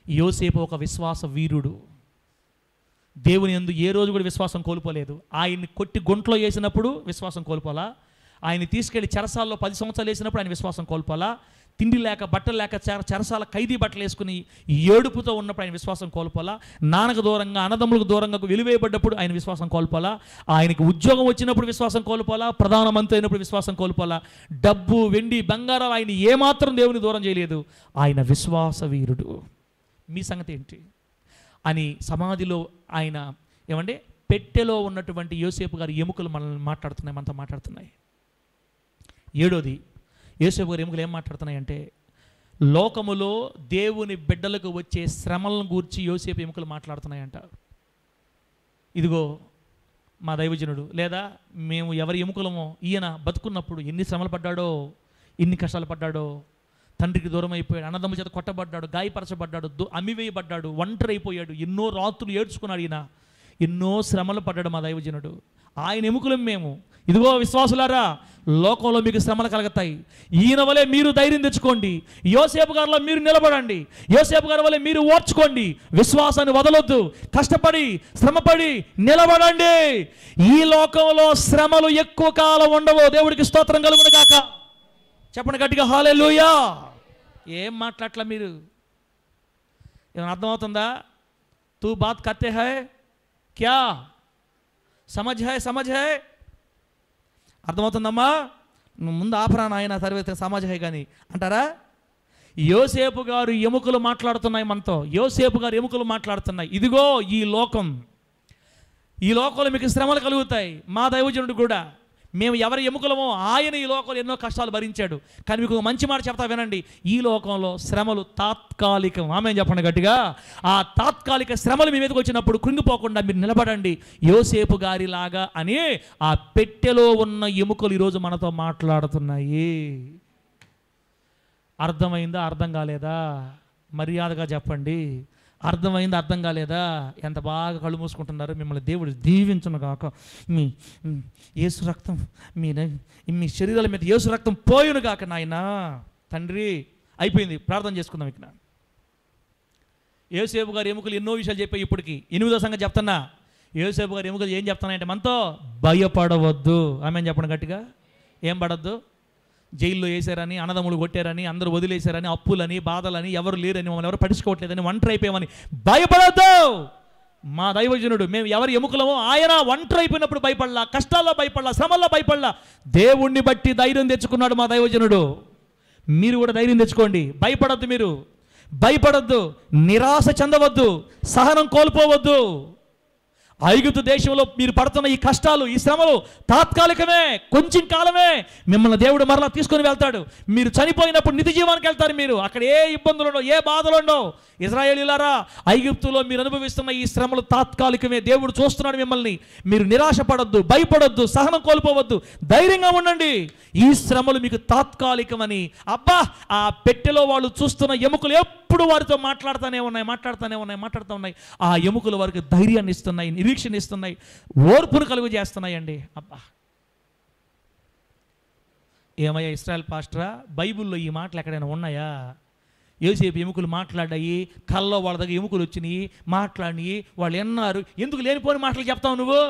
యోసేపు ఒక విశ్వాస వీరుడు. దేవుని యందు ఏ రోజు కూడా విశ్వాసం కోల్పోలేదు. ఆయన్ని కొట్టి గుంట్లో వేసినప్పుడు విశ్వాసం కోల్పోలా, ఆయన్ని తీసుకెళ్లి చెరసాల్లో 10 సంవత్సరాలు వేసినప్పుడు ఆయన విశ్వాసం కోల్పోలా, తిండి లేక బట్టలు లేక చెరసాల ఖైదీ బట్టలు వేసుకుని ఏడుపుతో ఉన్నప్పుడు ఆయన విశ్వాసం కోల్పోలా, నాన్నకు దూరంగా అన్నదమ్ములకు దూరంగా వెలివేయబడ్డప్పుడు ఆయన విశ్వాసం కోల్పోలా, ఆయనకి ఉద్యోగం వచ్చినప్పుడు విశ్వాసం కోల్పోలా, ప్రధానమంత్రి అయినప్పుడు విశ్వాసం కోల్పోలా, డబ్బు వెండి బంగారం ఆయన ఏమాత్రం దేవుని దూరం చేయలేదు. ఆయన విశ్వాస వీరుడు. మీ సంగతి ఏంటి అని సమాధిలో ఆయన ఏమంటే పెట్టెలో ఉన్నటువంటి యోసేపు గారి ఎముకలు మనల్ని మాట్లాడుతున్నాయి, మనతో మాట్లాడుతున్నాయి. ఏడోది, యోసేపు గారి ఎముకలు ఏం మాట్లాడుతున్నాయంటే లోకములో దేవుని బిడ్డలకు వచ్చే శ్రమలను గూర్చి యోసేపు ఎముకలు మాట్లాడుతున్నాయంట. ఇదిగో మా దైవజనుడు లేదా మేము ఎవరి ఎముకలమో ఈయన బతుకున్నప్పుడు ఎన్ని శ్రమలు పడ్డాడో, ఎన్ని కష్టాలు పడ్డాడో, తండ్రికి దూరం అయిపోయాడు, అన్నదమ్ముల చేత కొట్టబడ్డాడు, గాయపరచబడ్డాడు, అమ్మివేయబడ్డాడు, ఒంటరి అయిపోయాడు, ఎన్నో రాత్రులు ఏడ్చుకున్నాడు, ఈయన ఎన్నో శ్రమలు పడ్డాడు మా దైవజనుడు. ఆయన ఎముకలం మేము. ఇదిగో విశ్వాసులారా, లోకంలో మీకు శ్రమలు కలుగుతాయి, ఈయన వలె మీరు ధైర్యం తెచ్చుకోండి, యోసేపు గారిలో మీరు నిలబడండి, యోసేపు గారి వలె మీరు ఓర్చుకోండి, విశ్వాసాన్ని వదలొద్దు, కష్టపడి శ్రమపడి నిలబడండి. ఈ లోకంలో శ్రమలు ఎక్కువ కాలం ఉండవు. దేవుడికి స్తోత్రం కలుగును గాక. చెప్పండి గట్టిగా హల్లెలూయా. ఏం మాట్లాడట్లా మీరు? ఏమైనా అర్థమవుతుందా? తూ బాత్ కర్తే హై క్యా సమజ్ హై అర్థమవుతుందమ్మా? నువ్వు ముందు ఆపరా నాయన, తర్వాత సమాజ్ హై కానీ అంటారా? యోసేపు గారు ఎముకలు మాట్లాడుతున్నాయి మనతో. యోసేపు గారు ఎముకలు మాట్లాడుతున్నాయి. ఇదిగో ఈ లోకంలో మీకు శ్రమలు కలుగుతాయి. మా దైవజనుడు కూడా మేము ఎవరి ఎముకలమో ఆయన ఈ లోకంలో ఎన్నో కష్టాలు భరించాడు. కానీ మీకు మంచి మాట చెప్తా వినండి, ఈ లోకంలో శ్రమలు తాత్కాలికం. ఆమేన్ చెప్పండి గట్టిగా. ఆ తాత్కాలిక శ్రమలు మీ మీదకి వచ్చినప్పుడు కృంగిపోకుండా మీరు నిలబడండి యోసేపు గారిలాగా అని ఆ పెట్టెలో ఉన్న ఎముకలు ఈరోజు మనతో మాట్లాడుతున్నాయి. అర్థమైందా? అర్థం కాలేదా? మర్యాదగా చెప్పండి. అర్థమైంది? అర్థం కాలేదా? ఎంత బాగా కళ్ళు మూసుకుంటున్నారు. మిమ్మల్ని దేవుడు దీవించును గాక. మీ యేసు రక్తం మీ శరీరాల మీద యేసు రక్తం పోయును గాక నాయన. తండ్రి అయిపోయింది, ప్రార్థన చేసుకుందాం. ఇక్కడ యోసేపు గారి ఎముకలు ఎన్నో విషయాలు చెప్పాయి. ఇప్పటికి 8వ సంగతి చెప్తున్నా. యోసేపు గారి ఎముకలు ఏం చెప్తున్నాయంటే మనతో భయపడవద్దు. ఆమేన్ చెప్పండి గట్టిగా. ఏం పడద్దు? జైల్లో వేసారని, అన్నదమ్ములు కొట్టారని, అందరూ వదిలేశారని, అప్పులని, బాధలని, ఎవరు లేరని, మమ్మల్ని ఎవరు పట్టించుకోవట్లేదని, ఒంటరి అయిపోయామని భయపడద్దు. మా దైవజనుడు మేము ఎవరి ఎముకలమో ఆయన ఒంటరి అయిపోయినప్పుడు భయపడలా, కష్టాల్లో భయపడలా, శ్రమల్లో భయపడలా, దేవుణ్ణి బట్టి ధైర్యం తెచ్చుకున్నాడు మా దైవజనుడు. మీరు కూడా ధైర్యం తెచ్చుకోండి. భయపడద్దు, మీరు భయపడద్దు, నిరాశ చెందవద్దు, సహనం కోల్పోవద్దు. ఐగుప్తు దేశంలో మీరు పడుతున్న ఈ కష్టాలు, ఈ శ్రమలు తాత్కాలికమే, కొంచెం కాలమే. మిమ్మల్ని దేవుడు మరలా తీసుకొని వెళ్తాడు. మీరు చనిపోయినప్పుడు నిత్య జీవానికి వెళ్తారు. మీరు అక్కడ ఏ ఇబ్బందులు ఉండవు, ఏ బాధలు ఉండవు. ఇశ్రాయేలీయులారా, ఐగుప్తులో మీరు అనుభవిస్తున్న ఈ శ్రమలు తాత్కాలికమే. దేవుడు చూస్తున్నాడు మిమ్మల్ని. మీరు నిరాశపడొద్దు, భయపడొద్దు, సహనం కోల్పోవద్దు, ధైర్యంగా ఉండండి. ఈ శ్రమలు మీకు తాత్కాలికమని. అబ్బా, ఆ పెట్టెలో వాళ్ళు చూస్తున్న ఎముకలు ఎప్పుడు వారితో మాట్లాడుతూనే ఉన్నాయి. ఆ ఎముకలు వారికి ధైర్యాన్ని ఇస్తున్నాయి, నిరీక్షణ ఇస్తున్నాయి, ఓర్పును కలుగు చేస్తున్నాయండి. అబ్బా, ఏమయ్యా ఇశ్రాయేల్ పాస్టరా, బైబిల్లో ఈ మాటలు ఎక్కడైనా ఉన్నాయా? యోసేపు ఎముకలు మాట్లాడాయి, కల్లో వాళ్ళ దగ్గర ఎముకలు వచ్చినాయి, మాట్లాడినాయి, వాళ్ళు ఎన్నారు. ఎందుకు లేనిపోని మాటలు చెప్తావు నువ్వు?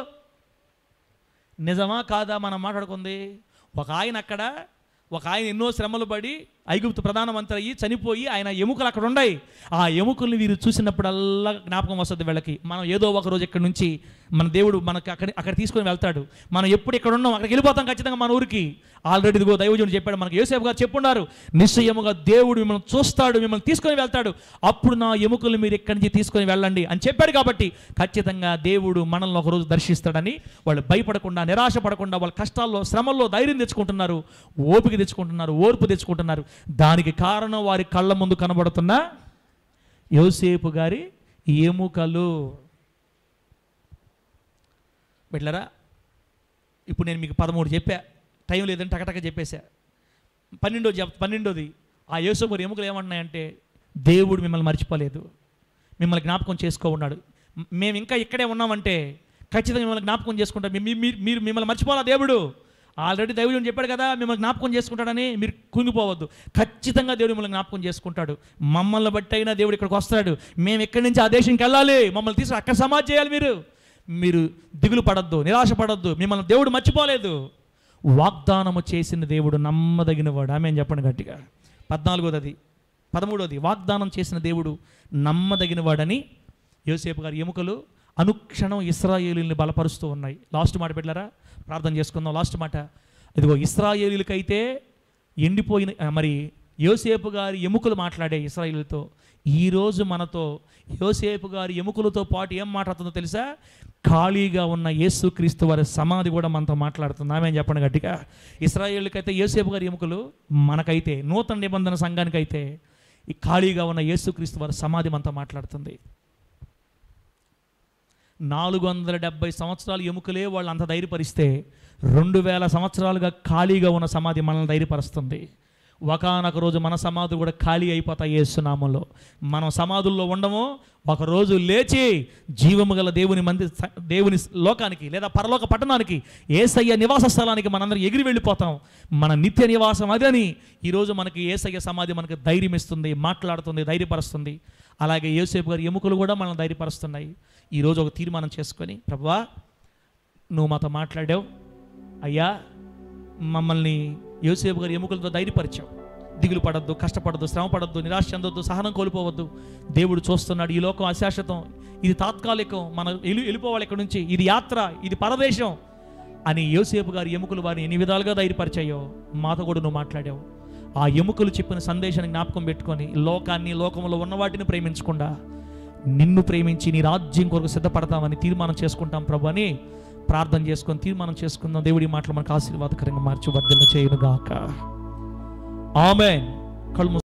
నిజమా కాదా మనం మాట్లాడుకుంది? ఒక ఆయన ఎన్నో శ్రమలు పడి ఐగుప్తు ప్రధానమంత్రి అయ్యి చనిపోయి ఆయన ఎముకలు అక్కడ ఉన్నాయి. ఆ ఎముకల్ని వీరు చూసినప్పుడల్లా జ్ఞాపకం వస్తుంది వీళ్ళకి. మనం ఏదో ఒక రోజు ఇక్కడ నుంచి మన దేవుడు మనకి అక్కడ తీసుకొని వెళ్తాడు. మనం ఎప్పుడు ఇక్కడ ఉన్నాం అక్కడికి వెళ్ళిపోతాం ఖచ్చితంగా మన ఊరికి. ఆల్రెడీ ఇదిగో దైవజనుడు చెప్పాడు మనకి, యోసేపు గారు చెప్పున్నారు, నిశ్చయముగా దేవుడు మిమ్మల్ని చూస్తాడు, మిమ్మల్ని తీసుకొని వెళ్తాడు, అప్పుడు నా ఎముకలు మీరు ఇక్కడి నుంచి తీసుకొని వెళ్ళండి అని చెప్పాడు. కాబట్టి ఖచ్చితంగా దేవుడు మనల్ని ఒకరోజు దర్శిస్తాడని వాళ్ళు భయపడకుండా, నిరాశ పడకుండా, వాళ్ళ కష్టాల్లో, శ్రమల్లో ధైర్యం తెచ్చుకుంటున్నారు, ఓపిక తెచ్చుకుంటున్నారు, ఓర్పు తెచ్చుకుంటున్నారు. దానికి కారణం వారి కళ్ళ ముందు కనబడుతున్న యోసేపు గారి ఎముకలు. బిడ్డలారా, ఇప్పుడు నేను మీకు 13 చెప్పా, టైం లేదని టకటక చెప్పేశా. 12ది ఆ యోసేపు గారి ఎముకలు ఏమంటున్నాయంటే, దేవుడు మిమ్మల్ని మర్చిపోలేదు, మిమ్మల్ని జ్ఞాపకం చేసుకో ఉన్నాడు. మేము ఇంకా ఇక్కడే ఉన్నామంటే ఖచ్చితంగా మిమ్మల్ని జ్ఞాపకం చేసుకుంటాం. మీరు మిమ్మల్ని మర్చిపోవాలా, దేవుడు ఆల్రెడీ దేవుడు చెప్పాడు కదా మిమ్మల్ని జ్ఞాపకం చేసుకుంటాడని. మీరు కుంగిపోవద్దు, ఖచ్చితంగా దేవుడు మిమ్మల్ని జ్ఞాపకం చేసుకుంటాడు. మమ్మల్ని బట్టి అయినా దేవుడు ఇక్కడికి వస్తాడు. మేము ఇక్కడి నుంచి ఆ దేశంకి వెళ్ళాలి, మమ్మల్ని తీసుకుని అక్కడ సమాధి చేయాలి. మీరు దిగులు పడద్దు, నిరాశ పడద్దు, మిమ్మల్ని దేవుడు మర్చిపోలేదు. వాగ్దానము చేసిన దేవుడు నమ్మదగిన వాడు. ఆమె చెప్పండి గట్టిగా. 14వ 13వ వాగ్దానం చేసిన దేవుడు నమ్మదగిన వాడని యోసేపు గారి ఎముకలు అనుక్షణం ఇశ్రాయేలీయుల్ని బలపరుస్తూ ఉన్నాయి. లాస్ట్ మాట పెట్టారా, ప్రార్థన చేసుకుందాం. లాస్ట్ మాట, ఇదిగో ఇశ్రాయేలీయులకైతే ఎండిపోయిన, మరి యోసేపు గారి ఎముకలు మాట్లాడే ఇశ్రాయేలుతో ఈరోజు మనతో యోసేపు గారి ఎముకలతో పాటు ఏం మాట్లాడుతుందో తెలుసా? ఖాళీగా ఉన్న యేసుక్రీస్తు వారి సమాధి కూడా మనతో మాట్లాడుతుంది. ఆమె చెప్పండి గట్టిగా. ఇశ్రాయేలుకైతే యోసేపు గారి ఎముకలు, మనకైతే నూతన నిబంధన సంఘానికైతే ఈ ఖాళీగా ఉన్న యేసుక్రీస్తు వారి సమాధి మనతో మాట్లాడుతుంది. 470 సంవత్సరాలు ఎముకలే వాళ్ళు అంత ధైర్యపరిస్తే 2000 సంవత్సరాలుగా ఖాళీగా ఉన్న సమాధి మనల్ని ధైర్యపరుస్తుంది. ఒకానొక రోజు మన సమాధులు కూడా ఖాళీ అయిపోతాయి యేసునామంలో. మనం సమాధుల్లో ఉండము, ఒకరోజు లేచి జీవము గల దేవుని లోకానికి లేదా పరలోక పట్టణానికి, యేసయ్య నివాస స్థలానికి మనందరం ఎగిరి వెళ్ళిపోతాం. మన నిత్య నివాసం అదని ఈరోజు మనకి యేసయ్య సమాధి మనకు ధైర్యం ఇస్తుంది, మాట్లాడుతుంది, ధైర్యపరుస్తుంది. అలాగే యోసేపు గారి ఎముకలు కూడా మనల్ని ధైర్యపరుస్తున్నాయి. ఈరోజు ఒక తీర్మానం చేసుకొని, ప్రభువా నువ్వు మాతో మాట్లాడావు అయ్యా, మమ్మల్ని యోసేపు గారి ఎముకలతో ధైర్యపరిచావు. దిగులు పడద్దు, కష్టపడద్దు, శ్రమ పడద్దు, నిరాశ చెందొద్దు, సహనం కోల్పోవద్దు. దేవుడు చూస్తున్నాడు. ఈ లోకం అశాశ్వతం, ఇది తాత్కాలికం, మనం వెళ్ళిపోవాలి ఇక్కడ నుంచి, ఇది యాత్ర, ఇది పరదేశం అని యోసేపు గారి ఎముకలు వారిని ఎన్ని విధాలుగా ధైర్యపరిచాయో మాతో కూడా నువ్వు మాట్లాడావు. ఆ ఎముకలు చెప్పిన సందేశాన్ని జ్ఞాపకం పెట్టుకొని లోకాన్ని, లోకంలో ఉన్న వాటిని ప్రేమించకుండా నిన్ను ప్రేమించి నీ రాజ్యం కొరకు సిద్ధపడతామని తీర్మానం చేసుకుంటాం ప్రభు అని ప్రార్థన చేసుకొని తీర్మానం చేసుకుందాం. దేవుడి మాటలు మనకు ఆశీర్వాదకరంగా మార్చి వర్ధిల్ల చేయునుగాక. ఆమేన్. కళ్ళు